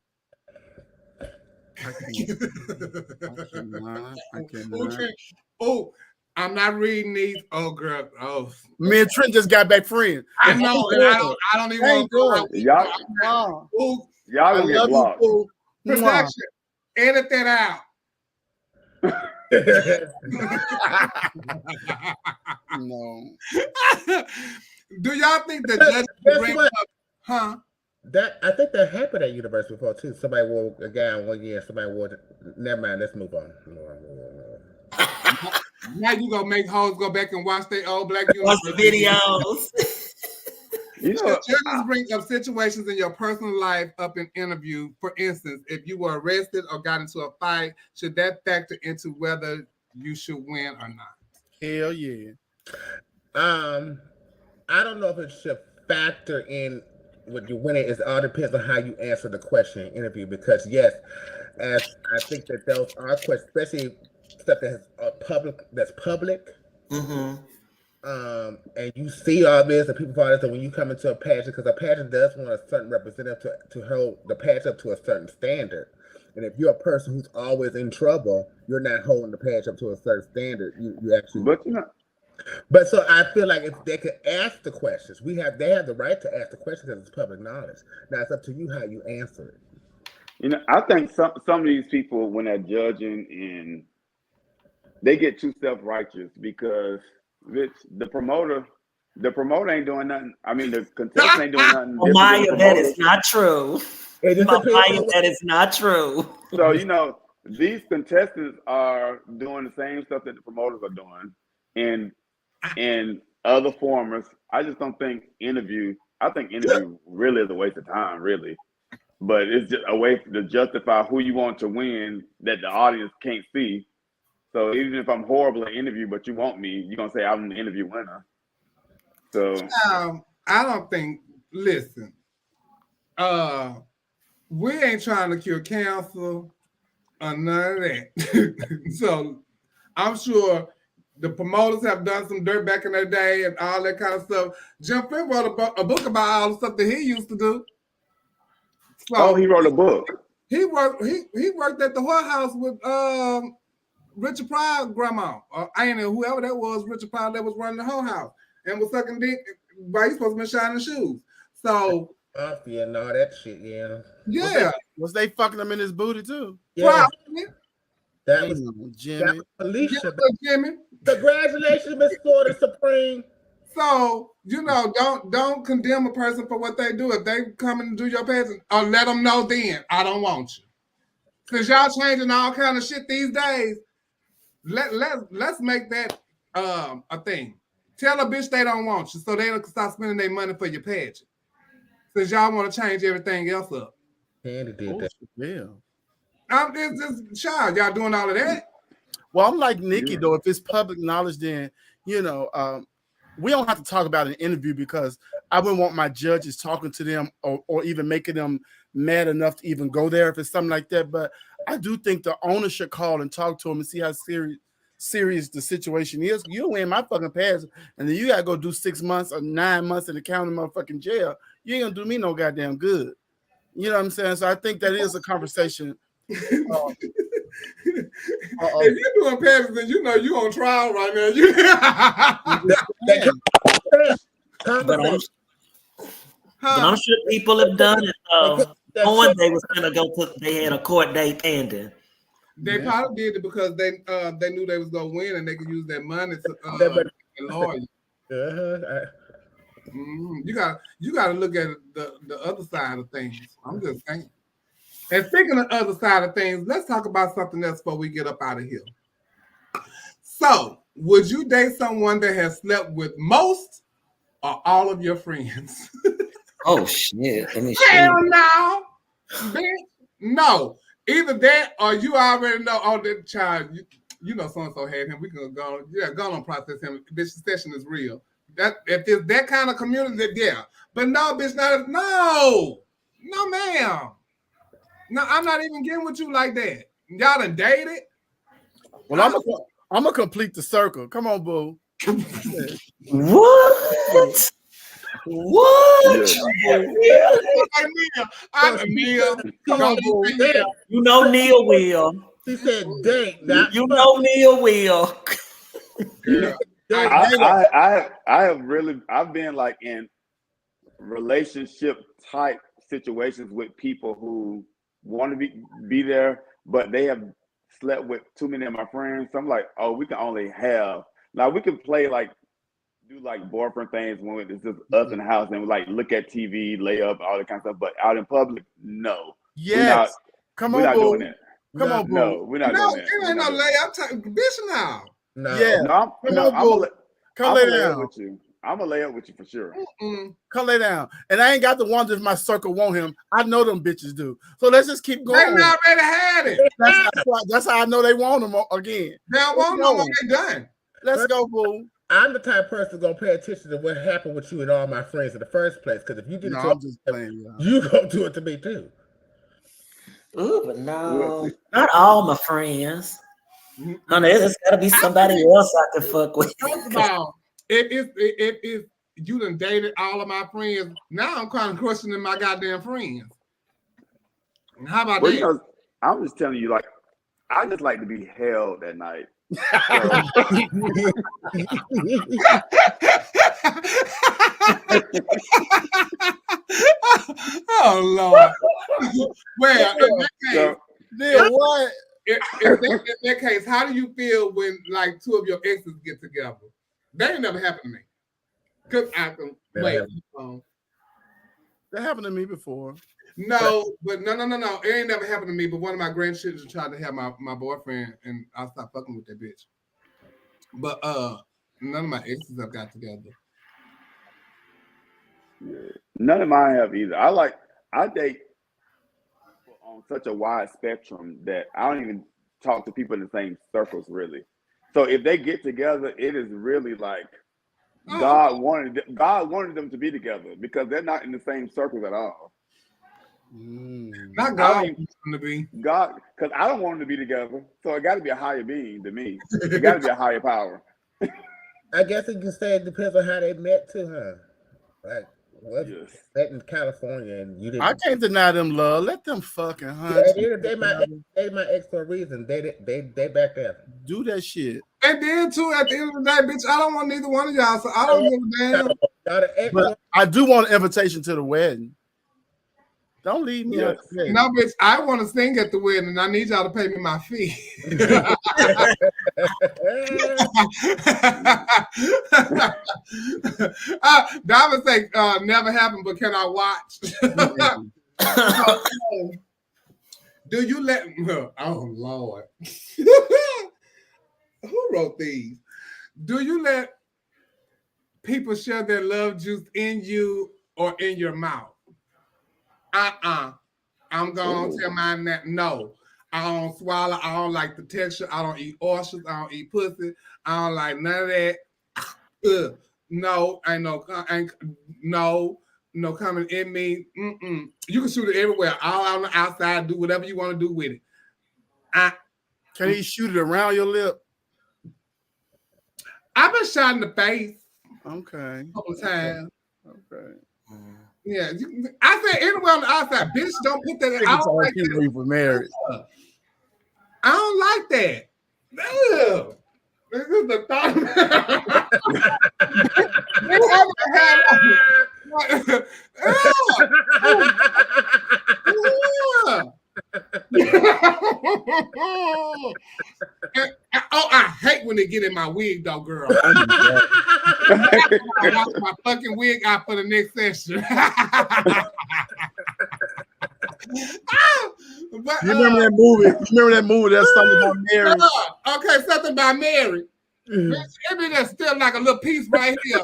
I cannot. Oh, I'm not reading these. Oh, girl. Oh,
me and Trent just got back friends.
I know, and I don't even want to go.
Y'all gonna get blocked.
Production, edit that out.
No.
Do y'all think the judges bring up? Huh?
That I think that happened at Universe before too. Somebody wore a gown one year, somebody wore. Never mind. Let's move on.
Now you gonna make hoes go back and watch their old Black Universe
videos.
You know, judges bring up situations in your personal life up in interview. For instance, if you were arrested or got into a fight, should that factor into whether you should win or not?
Hell yeah.
I don't know if it should factor in what you're winning. It all depends on how you answer the question in interview. Because yes, as I think that those are questions, especially stuff that's public.
Mm-hmm.
And you see all this, and people find out that when you come into a pageant, because a pageant does want a certain representative to hold the pageant up to a certain standard. And if you're a person who's always in trouble, you're not holding the pageant up to a certain standard. You actually. But so I feel like if they could ask the questions, they have the right to ask the questions because it's public knowledge. Now it's up to you how you answer it.
You know, I think some of these people, when they're judging, and they get too self-righteous because the promoter ain't doing nothing. I mean, the contestant ain't doing nothing.
Oh, Maya, that is not true. Maya, that is not true.
So, you know, these contestants are doing the same stuff that the promoters are doing. And other formers, I just don't think interview really is a waste of time, really. But it's just a way to justify who you want to win that the audience can't see. So even if I'm horrible at interview, but you want me, you're going to say I'm the interview winner. So
I don't think, listen, we ain't trying to cure cancer or none of that. So I'm sure the promoters have done some dirt back in their day and all that kind of stuff. Jim Finn wrote a book about all the stuff that he used to do. So
he wrote a book.
He worked at the White House with Richard Pryor grandma, or whoever that was, Richard Pryor that was running the whole house and was sucking dick while he's supposed to be shining shoes. So
yeah, no, that shit, yeah.
Yeah.
Was they fucking him in his booty too?
Yeah.
Probably.
That was
Jimmy.
That was Alicia.
Jimmy.
Congratulations, Miss Florida Supreme.
So, you know, don't condemn a person for what they do. If they come and do your pageant, or let them know then, I don't want you. Since y'all changing all kind of shit these days, let's make that a thing. Tell a bitch they don't want you so they don't stop spending their money for your pageant. Since y'all want to change everything else up.
Candy did that.
Yeah.
It's just child. Y'all doing all of that?
Well, I'm like Nikki, though. If it's public knowledge, then, we don't have to talk about an interview because I wouldn't want my judges talking to them or even making them mad enough to even go there if it's something like that. But I do think the owner should call and talk to them and see how serious the situation is. You win my fucking pass, and then you gotta go do 6 months or 9 months in the county motherfucking jail. You ain't gonna do me no goddamn good. You know what I'm saying? So I think that is a conversation.
If you're doing passes, then you know you on trial right now.
But I'm sure people have done it. Knowing they was gonna go they had a court date pending.
They probably did it because they knew they was gonna win and they could use that money to lawyer. You gotta look at the other side of things. I'm just saying. And speaking of the other side of things, let's talk about something else before we get up out of here. So, would you date someone that has slept with most or all of your friends?
Oh shit!
Hell no, bitch. No, either that or you already know. Oh, that child, you know, so and so had him. We can go on process him. Bitch, the session is real. That if there's that kind of community, yeah. But no, bitch, no, ma'am. No, I'm not even getting with you like that. Y'all done dated?
Well, I'm gonna complete the circle. Come on, boo.
What? What? You know Neil will.
She said date.
You know Neil will.
I've been like in relationship type situations with people who want to be there, but they have slept with too many of my friends. So I'm like, oh, we can only have, now we can play like, do like boyfriend things when it's just us in the house and we like look at TV, lay up, all that kind of stuff. But out in public, no.
Yes.
We're not doing that.
Come on, boo.
No, we're not doing that.
It ain't no layup time. Bitch, now.
No.
Yeah.
I'm
Come lay
lay
down
up with you. I'm gonna lay up with you for sure.
Come lay down. And I ain't got to wonder if my circle want him. I know them bitches do. So let's just keep going.
They already had it.
That's how I know they want them again.
They don't want them when they done.
Let's go, boo.
I'm the type of person gonna pay attention to what happened with you and all my friends in the first place. Because if you did it to
I'm just playing,
you gonna do it to me too.
Ooh, but no, not all my friends. Honey, there's gotta be somebody else I can fuck with.
First of all, if you done dated all of my friends, now I'm kind of questioning my goddamn friends. How about that?
You know, I'm just telling you, like, I just like to be held at night.
Oh Lord. Well, in that case,
what?
In that case, how do you feel when like two of your exes get together? That ain't never happened to me. Cause I can wait.
That happened to me before.
No, but no. It ain't never happened to me. But one of my grandchildren tried to have my boyfriend, and I stopped fucking with that bitch. But none of my exes have got together.
None of mine have either. I date on such a wide spectrum that I don't even talk to people in the same circles really. So if they get together, it is really like God wanted them to be together because they're not in the same circles at all.
Not God wants them to be.
God, because I don't want them to be together. So it got to be a higher being than me. It got to be a higher power.
I guess you can say it depends on how they met too, huh? Like, met in California and you didn't.
I can't deny them love. Let them fucking hunt.
They my ex for a reason. They back there.
Do that shit.
They did too. At the end of the day, bitch, I don't want neither one of y'all, so I don't give a damn.
But I do want an invitation to the wedding. Don't leave me out.
No, bitch, I want to sing at the wedding, and I need y'all to pay me my fee. Diamond say, never happened, but can I watch? Do you let... Oh, Lord. Who wrote these? Do you let people share their love juice in you or in your mouth. I'm going to tell mine that no. I don't swallow. I don't like the texture. I don't eat oysters. I don't eat pussy. I don't like none of that. No, no coming in me. You can shoot it everywhere. All on the outside. Do whatever you want to do with it.
Can he shoot it around your lip?
I've been shot in the face.
Okay.
A couple of times.
Okay.
Yeah, I said anywhere on the outside. Bitch, don't put that in. I don't like that.
You were married.
I don't like that. Ew. This is the thought. I hate when they get in my wig, though, girl. I lost my fucking wig out for the next session. But,
you remember that movie? You remember that movie? That's something about Mary.
Okay, something about Mary. Maybe there's still like a little piece right here.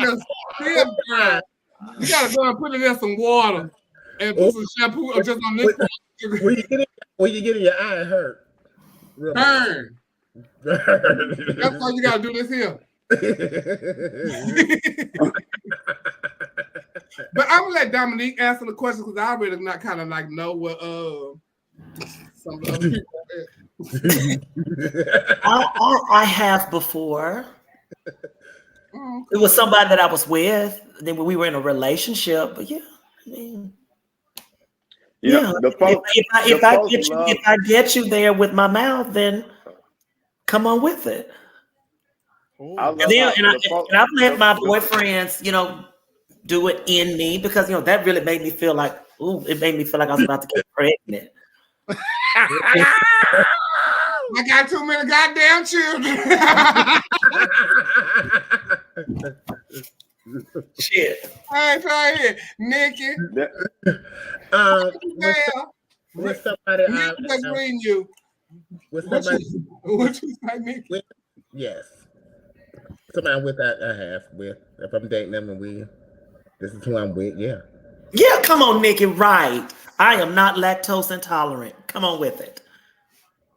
Just still burn. You gotta go and put it in some water and put some shampoo or just on this.
When you get in your eye, it hurt.
Burn. That's why you gotta do this here. But I'm gonna let Dominique answer the question because I already not kind of like know what some of the other people.
I have before. Oh, okay. It was somebody that I was with. Then when we were in a relationship, but yeah, I mean, if I get you there with my mouth, then come on with it. And I've let my boyfriends, do it in me because that really made me feel like, it made me feel like I was about to get pregnant.
I got too many goddamn children.
Shit.
Hey, try here, Nikki.
With somebody
just reading you.
With somebody,
what you say, Nikki?
Yes. Somebody I'm with, I have with. If I'm dating them and this is who I'm with, yeah.
Yeah, come on, Nikki, right. I am not lactose intolerant. Come on with it.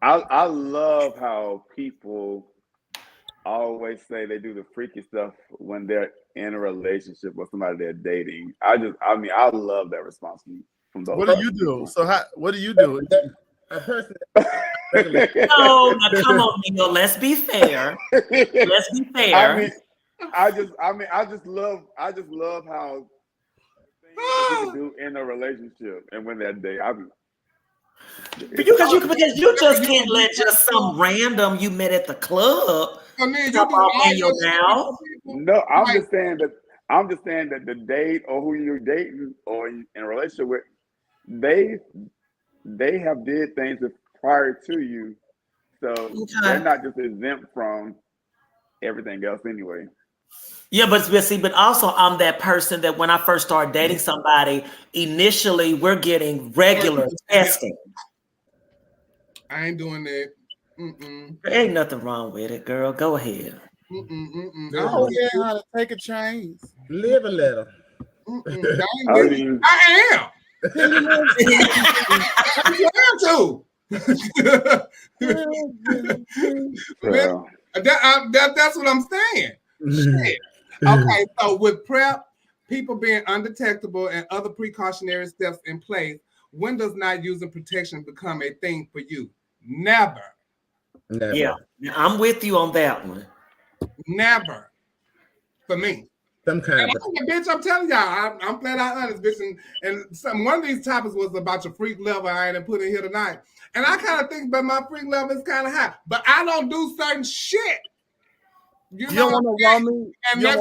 I love how people always say they do the freaky stuff when they're in a relationship with somebody they're dating. I love that response from those.
What do you do? So what do you do?
A person.
No, now come on, Neil. Let's be fair. Let's be fair.
I just love how people do in a relationship and when they're dating.
Because you just can't let just some random you met at the club come off in your mouth.
No, I'm just saying that the date or who you're dating or in a relationship with, they have did things prior to you, so they're not just exempt from everything else anyway.
Yeah, but also I'm that person that when I first start dating somebody, initially we're getting regular testing.
I ain't doing that.
There ain't nothing wrong with it, girl. Go ahead.
Oh yeah, how to take a chance.
Live a little.
I am. That's what I'm saying. Shit. Okay, so with PrEP, people being undetectable and other precautionary steps in place, when does not using protection become a thing for you? Never.
Yeah, I'm with you on that one.
Never. For me.
Some kind of
bitch, I'm telling y'all, I'm flat out honest, bitch. And one of these topics was about your freak level I ain't put in here tonight. And I kind of think that my freak level is kind of high, but I don't do certain shit. You don't want to raw meat. And that's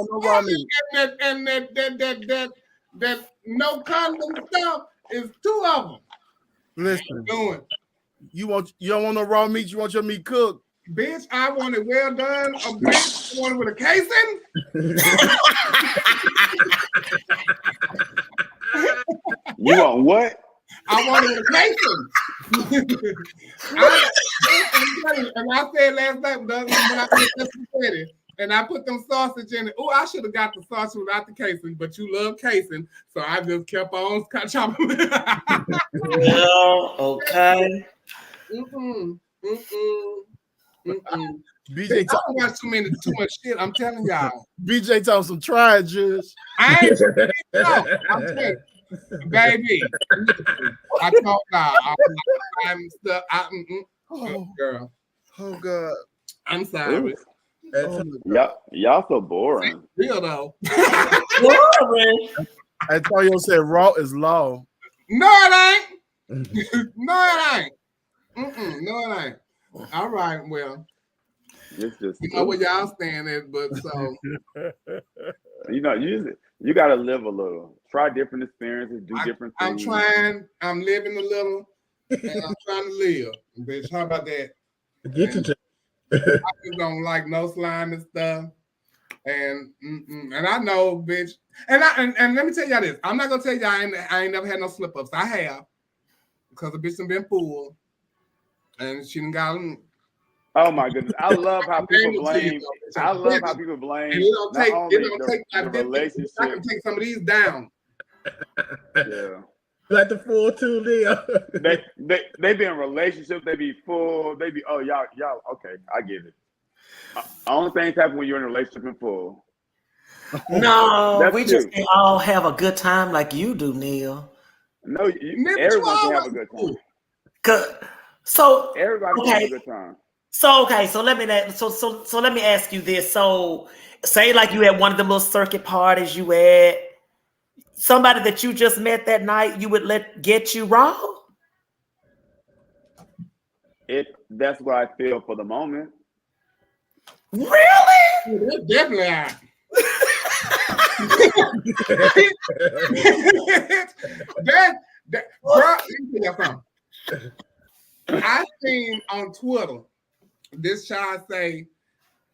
that no condom stuff is two of them.
Listen, you don't want no raw meat. You want your meat cooked.
Bitch, I want it well done. Bitch, I want it with a casing.
You want what?
I want it with a casing. And I said last night when I said and I put them sausage in it. Oh, I should have got the sausage without the casing, but you love casing, so I just kept on chopping.
Well, okay.
BJ, I don't watch too much shit. I'm telling y'all.
BJ talking some try Judge.
I ain't no, I'm telling you, baby. I told y'all. I'm stuck. Oh, girl.
Oh God.
I'm sorry.
Y'all so boring.
Real though.
Boring.
Antonio said raw is law.
No, it ain't. No, it ain't. No, it ain't. All right, well.
It's just
you know where y'all stand at, but so
you gotta live a little. Try different experiences, do different things.
I'm living a little and I'm trying to live. Bitch, how about that? I just don't like no slime and stuff. And I know, bitch. And let me tell y'all this. I'm not gonna tell y'all I ain't never had no slip-ups. I have, because the bitch done been fooled. And she done got them.
Oh my goodness! I love how people blame. I love how people blame.
It don't take
the relationship.
I can take some of these down.
Yeah.
Like the full two Leo.
they be in relationships. They be full. They be y'all. Okay, I get it. Only things happen when you're in a relationship and full.
No, we just can all have a good time like you do, Neil.
No, everyone can have a good time.
So
everybody can have a good time.
So let me ask you this. So say like you had one of them little circuit parties you had, somebody that you just met that night, you would let get you raw?
That's what I feel for the moment.
Really?
Definitely are. I seen on Twitter this child say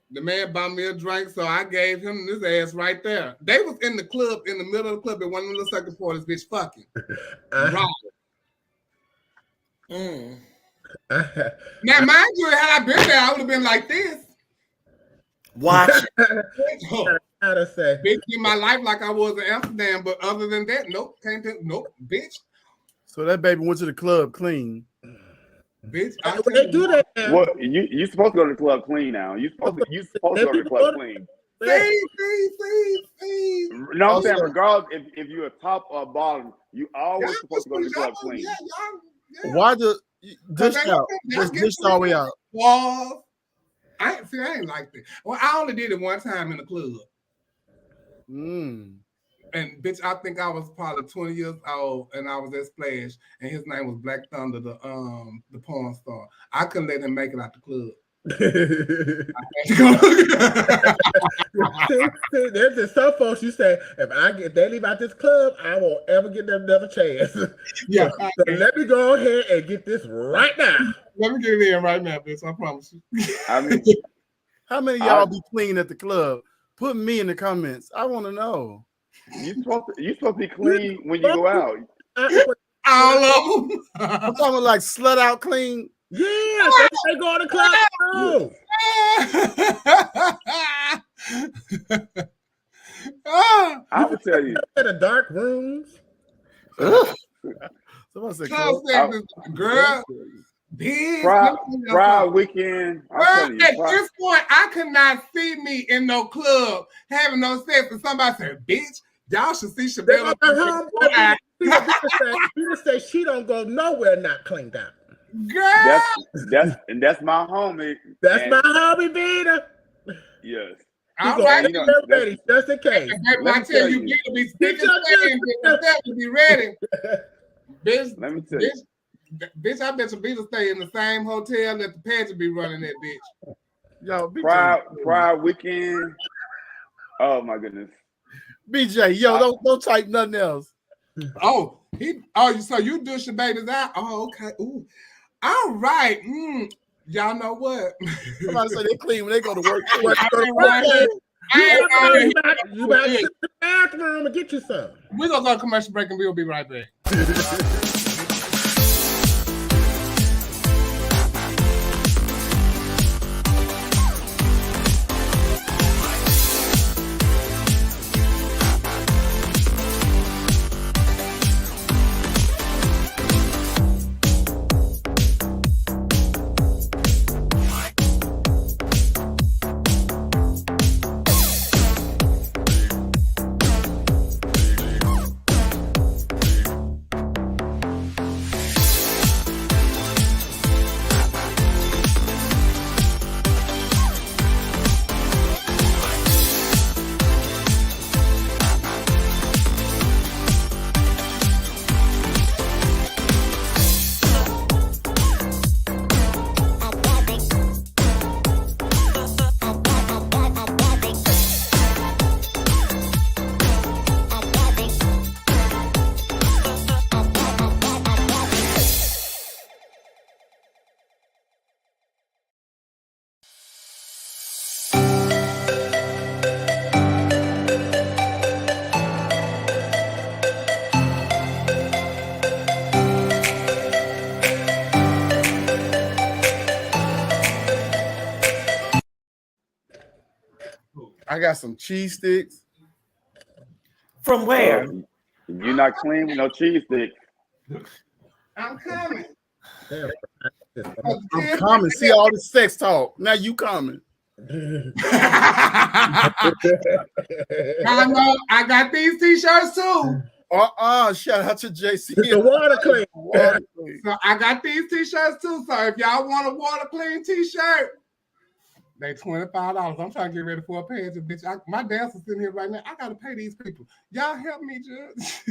the man bought me a drink, so I gave him this ass right there. They was in the club, in the middle of the club, and one of the second parties, bitch, fucking. Right. Now, mind you, had I been there, I would have been like this.
Watch.
How to say?
Bitch, in my life like I was in Amsterdam, but other than that, nope, bitch.
So that baby went to the club clean.
Bitch,
they do that now.
Well, you supposed to go to the club clean now. You supposed to go to the club clean.
See.
No, I'm saying regardless if you're a top or bottom, you always supposed to go to the club clean.
Yeah.
Why dish out? Just dish all the way out.
Walls. I ain't like that. Well, I only did it one time in the club. And bitch, I think I was probably 20 years old, and I was at Splash, and his name was Black Thunder, the porn star. I couldn't let him make it out the club.
See, there's just some folks you say, if they leave out this club, I won't ever get them another chance.
Yeah.
So let me go ahead and get this right now.
Let me get it in right now, bitch. I promise you.
I mean,
how many of y'all be clean at the club? Put me in the comments. I want to know.
You supposed to be clean when you go out.
All of them.
I'm talking like slut out clean.
Yeah, they go to the club too.
I would tell you.
In the dark rooms.
Someone said,
girl.
Pride weekend.
At this point, I could not see me in no club having no sex, and somebody said, "Bitch, y'all should see Shabelle."
People say she don't go nowhere not cleaned out.
Girl,
that's my homie.
That's my homie, Vita.
Yes.
All right,
ready, just in case.
I tell you, Vita be sticking to be ready. Bitch,
let me tell you.
Bitch, I bet you Vita stay in the same hotel that the pageant be running that bitch.
Yo,
Pride weekend. Oh my goodness.
BJ, don't type nothing else.
So you dish your babies out? Oh, okay. Ooh. All right. Y'all know what?
Somebody say they clean when they go to work.
You better sit in the bathroom and get you some.
We're gonna go to commercial break and we'll be right back.
I got some cheese sticks.
From where?
You're not clean with no cheese sticks.
I'm coming.
I'm coming. See all the sex talk. Now you coming.
I know. I got these t-shirts too.
Shout out to JC.
The water clean.
Water clean.
So I got these t-shirts too. So if y'all want a water clean t-shirt, they $25. I'm trying to get ready for a pageant, bitch. My dancer's sitting here right now. I gotta pay these people. Y'all help me, Judge.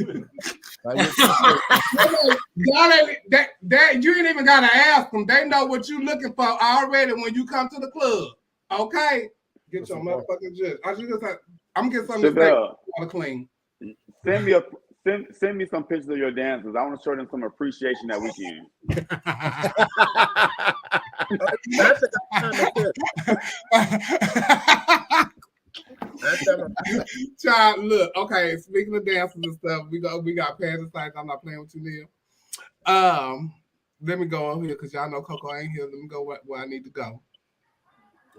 You ain't even gotta ask them. They know what you looking for already when you come to the club. Okay, get your motherfucking Judge. I'm gonna get something to say. Water clean.
Send me some pictures of your dancers. I want to show them some appreciation that weekend.
Child, look, okay. Speaking of dances and stuff, we got pageant sites. I'm not playing with you, Neil. Let me go on here because y'all know Coco ain't here. Let me go where I need to go.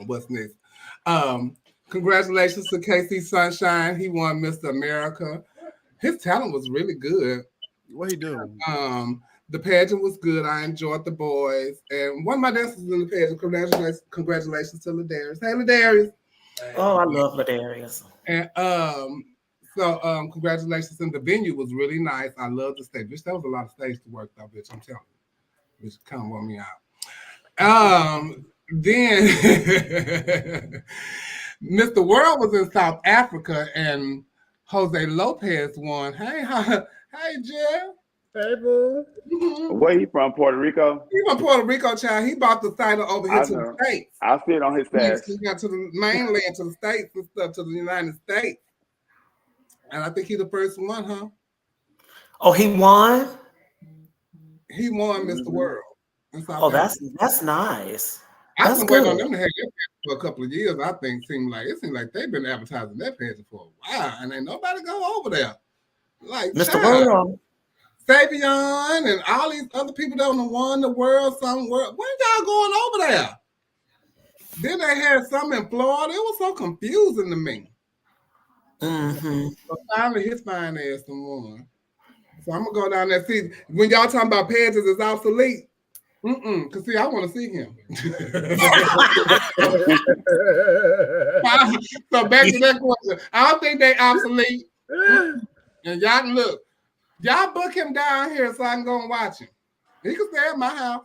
What's next? Congratulations to KC Sunshine. He won Mr. America. His talent was really good.
What he doing?
The pageant was good. I enjoyed the boys. And one of my dancers in the pageant. Congratulations to Ladarius. Hey, Ladarius.
Oh, I love Ladarius.
And so congratulations. And the venue was really nice. I love the stage. Bitch, that was a lot of stage to work though, bitch. I'm telling you. Bitch, kind of wore me out. Then Mr. World was in South Africa and Jose Lopez won. Hey, Jeff.
Hey, boo.
Where he from? Puerto Rico?
He from Puerto Rico, child. He bought the title over here to the States.
I see it on his stash.
He got to the mainland, to the States and stuff, to the United States. And I think he's the first one, huh?
Oh, he won?
He won Mr. World.
Oh, that's nice.
I've been waiting on them to have that for a couple of years. I think it seemed like they've been advertising that pageant for a while, and ain't nobody go over there. Like
Mr. World,
Savion, and all these other people that won the world, some world. When y'all going over there? Then they had some in Florida. It was so confusing to me.
Mm-hmm.
So finally, his fine ass won. So I'm gonna go down there. See, when y'all talking about pageants is obsolete. Cause see, I want to see him. So back to that question, I don't think they obsolete. And y'all book him down here so I can go and watch him. He can stay at my house,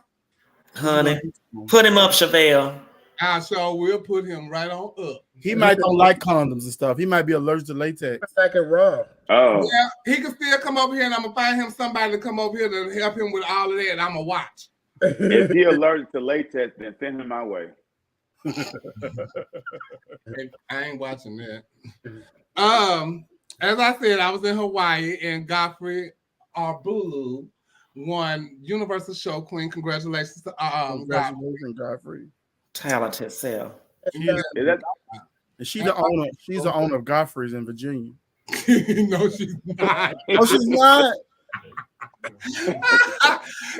honey. Put him up, Chevelle.
I sure will put him right on up.
He might don't like condoms and stuff. He might be allergic to latex.
Like it raw.
Oh,
yeah, he can still come over here, and I'm gonna find him somebody to come over here to help him with all of that. And I'm gonna watch.
If he allergic to latex, then send him my way.
I ain't watching that. As I said, I was in Hawaii, and Godfrey Arbulu won Universal Show Queen. Congratulations to
Godfrey.
Talented self.
She's the owner. She's the owner of Godfrey's in Virginia.
No, she's not.
Oh, she's not.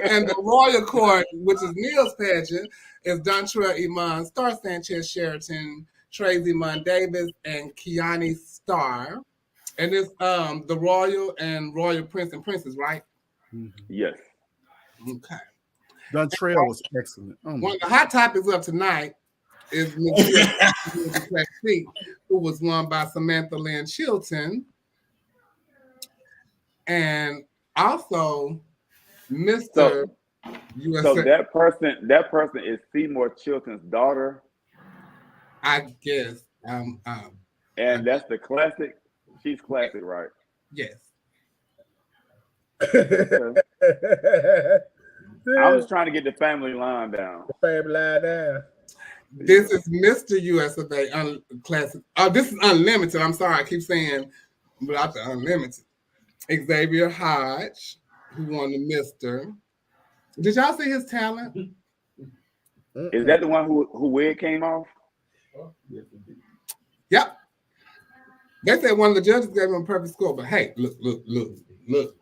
And the Royal Court, which is Neil's pageant, is Dontrell Iman, Star Sanchez Sheraton, Tracy Iman Davis, and Kiani Starr. And it's the Royal and Royal Prince and Princess, right?
Yes.
Okay.
Dontrell was excellent.
One of the hot topics of tonight is who was won by Samantha Lynn Chilton. And also Mr. USA.
So that person is Seymour Chilton's daughter.
I guess.
And that's the classic. She's classic, right?
Yes.
I was trying to get the family line down.
This is Mr. USA classic. Oh, this is Unlimited. I'm sorry, I keep saying without the Unlimited. Xavier Hodge, who won the Mr. Did y'all see his talent?
Is that the one who wig came off?
Yep. They said one of the judges gave him a perfect score, but hey, look.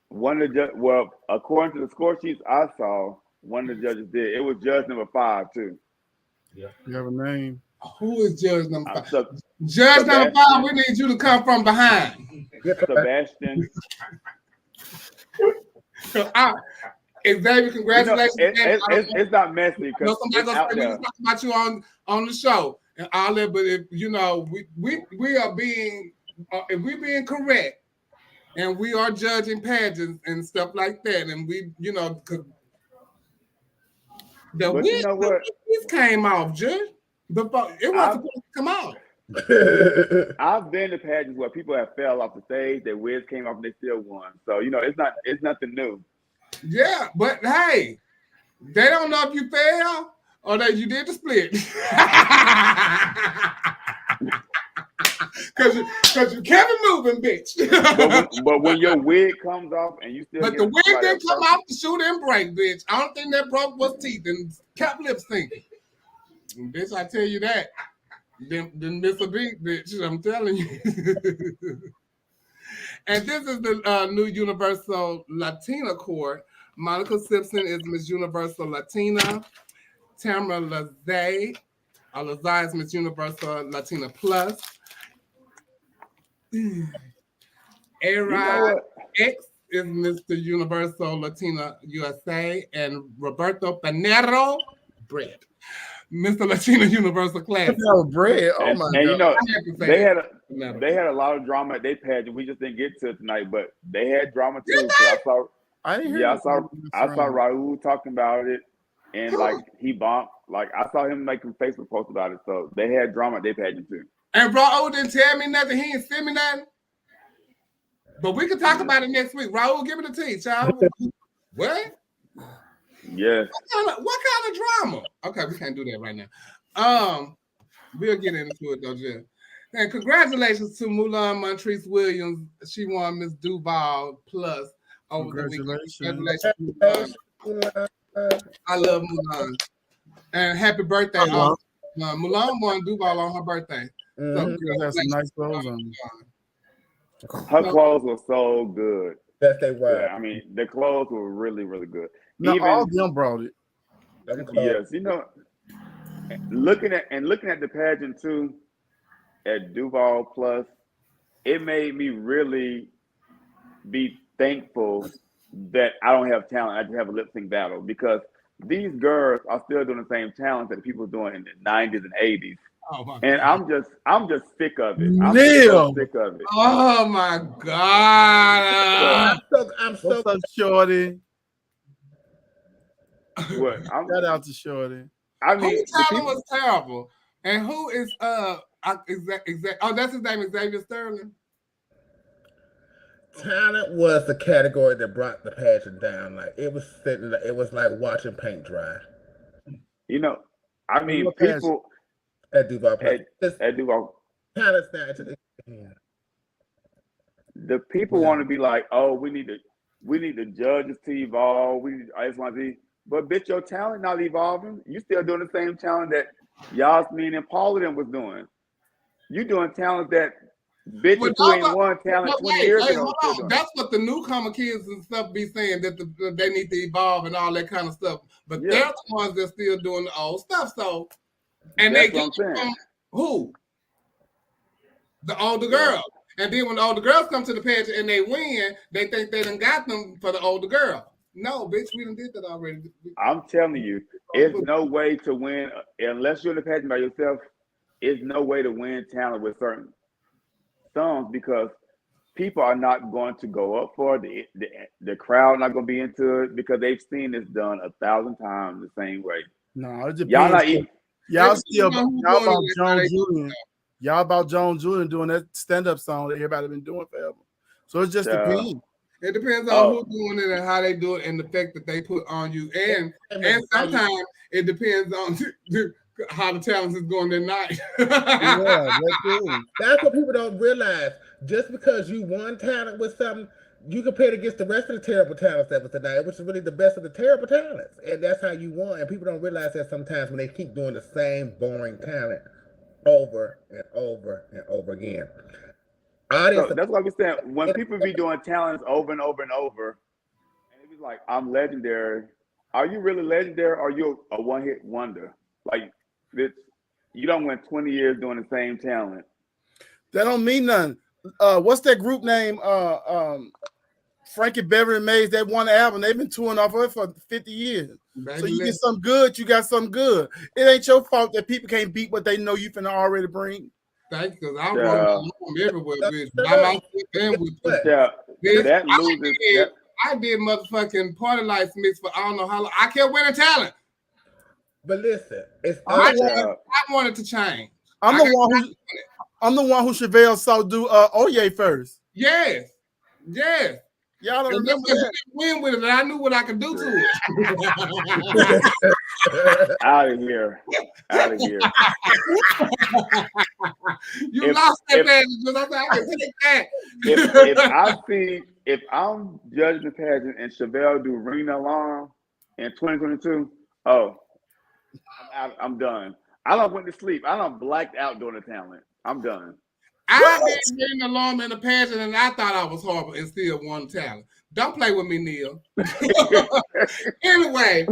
One of the well, according to the score sheets I saw, one of the judges did. It was judge number 5 too.
Yeah. You have a name?
Who is judge number 5?
So,
Judge number 5, we need you to come from behind.
Sebastian.
Xavier, congratulations.
It's not messy because
somebody gonna say we was talking about you on the show and all that, but if we are being if we're being correct and we are judging pageants and stuff like that, and we the wig came off, Judge. It wasn't supposed to come out.
I've been to pageants where people have fell off the stage, their wigs came off and they still won. So it's nothing new.
Yeah, but hey, they don't know if you fell or that you did the split. Cause you kept it moving, bitch.
but when your wig comes off and you still,
but the wig didn't come off the shoe didn't break, bitch. I don't think that broke was teeth and kept lip syncing. Bitch, I tell you that. Didn't miss a beat, bitch. I'm telling you. And this is the new Universal Latina court. Monica Simpson is Miss Universal Latina. Tamara Lazay is Miss Universal Latina Plus. A-Rod X is Mr. Universal Latina USA. And Roberto Panero, Bread. Mr. Latina Universal Classic.
Bread. Oh my God.
They had a lot of drama at their pageant. We just didn't get to it tonight, but they had drama too. So I saw Raul talking about it, and like he bombed. Like I saw him making Facebook posts about it. So they had drama at their pageant too.
And Raul didn't tell me nothing. He didn't send me nothing. But we can talk about it next week. Raul, give me the tea, child. What?
Yes.
What kind of drama? Okay, we can't do that right now. We'll get into it though, Jeff. And congratulations to Mulan Montrese Williams. She won Miss Duval Plus over the weekend. Congratulations, Mulan. I love Mulan. And happy birthday. Mulan won Duval on her birthday. So
has some nice clothes on.
Her clothes were so good.
Yes, they were.
Yeah, I mean, the clothes were really, really good.
No, all of them brought it.
Yes, looking at the pageant too, at Duval Plus, it made me really be thankful that I don't have talent. I just have a lip sync battle because these girls are still doing the same talent that people were doing in the 90s and 80s.
Oh
and I'm just sick of it. I'm
so
sick of it.
Oh my God!
I'm so
Shorty.
What?
Shout out to Shorty.
I mean,
whose talent was terrible, and who is exact? Oh, that's his name, Xavier Sterling.
Talent was the category that brought the pageant down. Like it was sitting. It was like watching paint dry.
I mean, people
at Duval.
At Duval.
Talent's not.
The people want to be like, oh, we need the judges to evolve. We need X-Y-Z. But bitch, your talent not evolving. You still doing the same talent that Yasmin and Paula them was doing. You doing talent that bitches who ain't won talent 20 years ago.
That's what the newcomer kids and stuff be saying, that they need to evolve and all that kind of stuff. But they're the ones that still doing the old stuff. So, and
that's
they get
what I'm saying.
From who? The older girls. And then when the older girls come to the pageant and they win, they think they done got them for the older girl. No, bitch, we done did that already.
I'm telling you, it's no way to win unless you're in the pageant by yourself. It's no way to win talent with certain songs because people are not going to go up for it. The crowd not going to be into it because they've seen this done 1,000 times the same way.
No, it depends.
Y'all not even.
Y'all about Joan Julian. Y'all about Joan Julian doing that stand-up song that everybody been doing forever. So it just depends.
It depends on who's doing it and how they do it and the effect that they put on you. And sometimes it depends on how the talent is going that night.
That's what people don't realize. Just because you won talent with something, you compare it against the rest of the terrible talents that was tonight, which is really the best of the terrible talents. And that's how you won. And people don't realize that sometimes when they keep doing the same boring talent over and over and over again.
So that's what we're saying. When people be doing talents over and over and over, and it be like, I'm legendary. Are you really legendary or are you a one-hit wonder? Like, You don't win 20 years doing the same talent.
That don't mean nothing. What's that group name? Frankie Beverly and Mays, that one album, they've been touring off of it for 50 years. So you get something good, you got something good. It ain't your fault that people can't beat what they know you finna already bring.
Thank you, because I run everywhere, bitch. I did motherfucking Party Lights mix for I don't know how long. I kept winning talent.
But listen,
I wanted to change.
I'm the one who Chevelle saw do Oye first.
Yes. Y'all don't remember that? Win with it, and I knew what I could do to
it. Out of here. You lost that pageant. I can take that. If I'm judging the pageant and Chevelle do Ring the Alarm in 2022, I'm done. I don't went to sleep. I don't blacked out doing the talent. I'm done.
I didn't Ring the Alarm in the pageant, and I thought I was horrible and still won talent. Don't play with me, Neil. Anyway,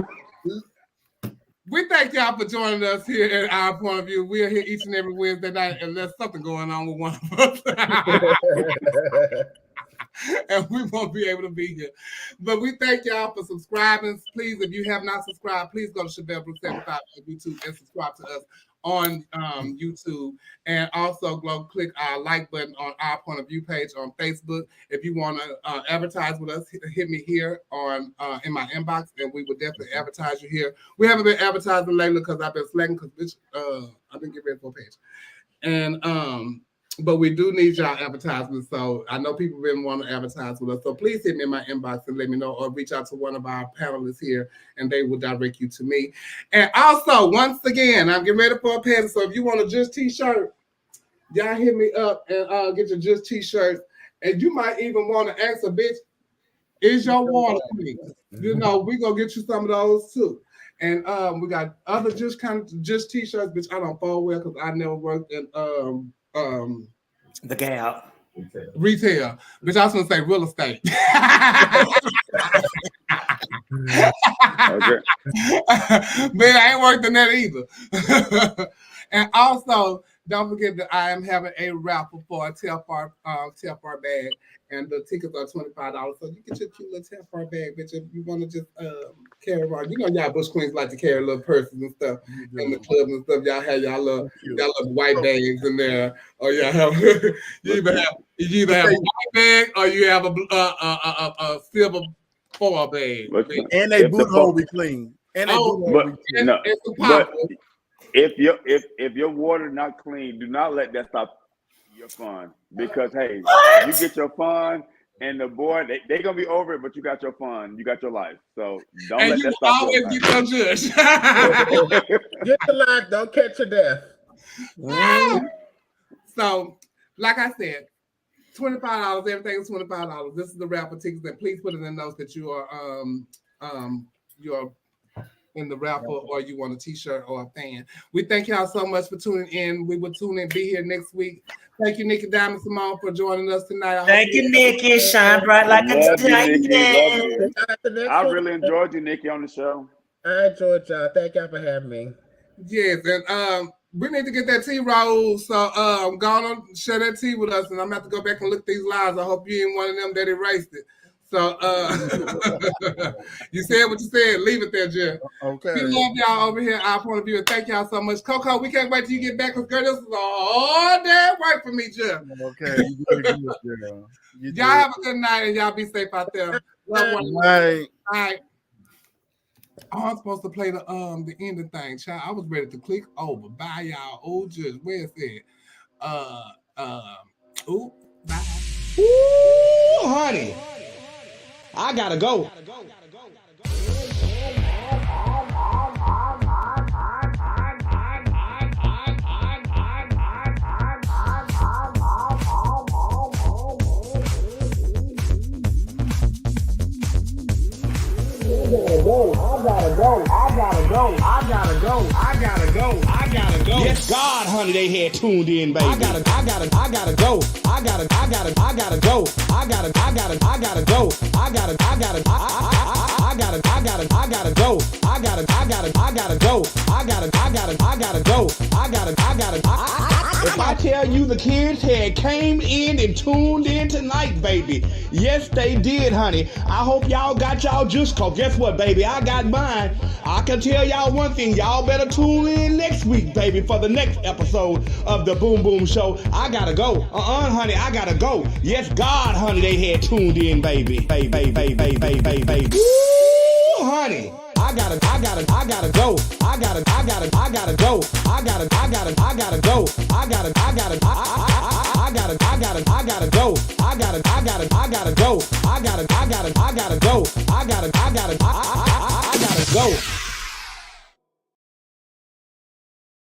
we thank y'all for joining us here at Our Point of View. We are here each and every Wednesday night, and there's something going on with one of us. And we won't be able to be here. But we thank y'all for subscribing. Please, if you have not subscribed, please go to Chevelle Brooks 75 on YouTube and subscribe to us on YouTube. And also go click our like button on Our Point of View page on Facebook. If you want to advertise with us, hit me here on in my inbox, and we will definitely advertise you here. We haven't been advertising lately because I've been slacking because I've been getting ready for a page. And but we do need y'all advertisements. So I know people been wanting to advertise with us. So please hit me in my inbox and let me know, or reach out to one of our panelists here and they will direct you to me. And also, once again, I'm getting ready for a pageant. So if you want a Just t-shirt, y'all hit me up and get your Just t-shirts. And you might even want to ask a bitch, is your water clean? You know, we gonna get you some of those too. And we got other just t-shirts, which I don't fold well because I never worked in
the Gap
retail, which I was gonna say real estate. Okay. But I ain't worked in that either. And also, don't forget that I am having a raffle for a Telfar bag, and the tickets are $25. So you get your cute little Telfar bag, bitch. If you want to just carry around, you know, y'all Bush Queens like to carry little purses and stuff in the clubs and stuff. Y'all have y'all little white bags in there, or y'all have you either have a white bag or you have a silver foil bag.
And they boot hole be clean. And they
but if your water not clean, do not let that stop your fun, because hey, you get your fun, and the boy they gonna be over it, but you got your fun, you got your life, so don't let that stop.
Always get your judge.
Get the life, don't catch your death.
So, like I said, $25. Everything is $25. This is the raffle tickets, and please put in the notes that you are you're in the raffle, or you want a t-shirt or a fan. We thank y'all so much for tuning in. We will tune in, be here next week. Thank you, Nikki Diamond Simone, for joining us tonight.
Thank you, Nikki. Shine bright like a diamond.
I really enjoyed you, Nikki, on the show.
I enjoyed y'all. Thank y'all for having me.
Yes, and we need to get that tea roll. So go on, share that tea with us, and I'm gonna have to go back and look these lives. I hope you ain't one of them that erased it. So you said what you said. Leave it there, Jeff.
Okay.
We love y'all over here. Our Point of View. And thank y'all so much, Coco. We can't wait till you get back, because girl, this is all damn work for me, Jeff.
Okay.
Y'all have a good night, and y'all be safe out there. Love one
another.
All right. Oh, I'm supposed to play the ending thing, child. I was ready to click over. Bye, y'all. Oh, just where's it? Bye.
Ooh, honey. I gotta go. I gotta go. gotta go. Yes, God, honey, they had tuned in, baby. I gotta go. I gotta go. I gotta go. I gotta go. I gotta go. I gotta go. I gotta go. I gotta go. I gotta go. I gotta go. I gotta go. I gotta go. I gotta. If I tell you the kids had came in and tuned in tonight, baby. Yes, they did, honey. I hope y'all got y'all juice, cause guess what, baby? I got mine. I can tell y'all one thing. Y'all better tune in next week, baby, for the next episode of the Boom Boom Show. I gotta go. Honey, I gotta go. Yes, God, honey, they had tuned in, baby. Baby. Woo, honey. I gotta go. I gotta go. I gotta go. I gotta go. I gotta go. I gotta go. I gotta go. I gotta go. I gotta go. I gotta go. I gotta go. I gotta go. I gotta go. I gotta go. I gotta go. I gotta go. I gotta go.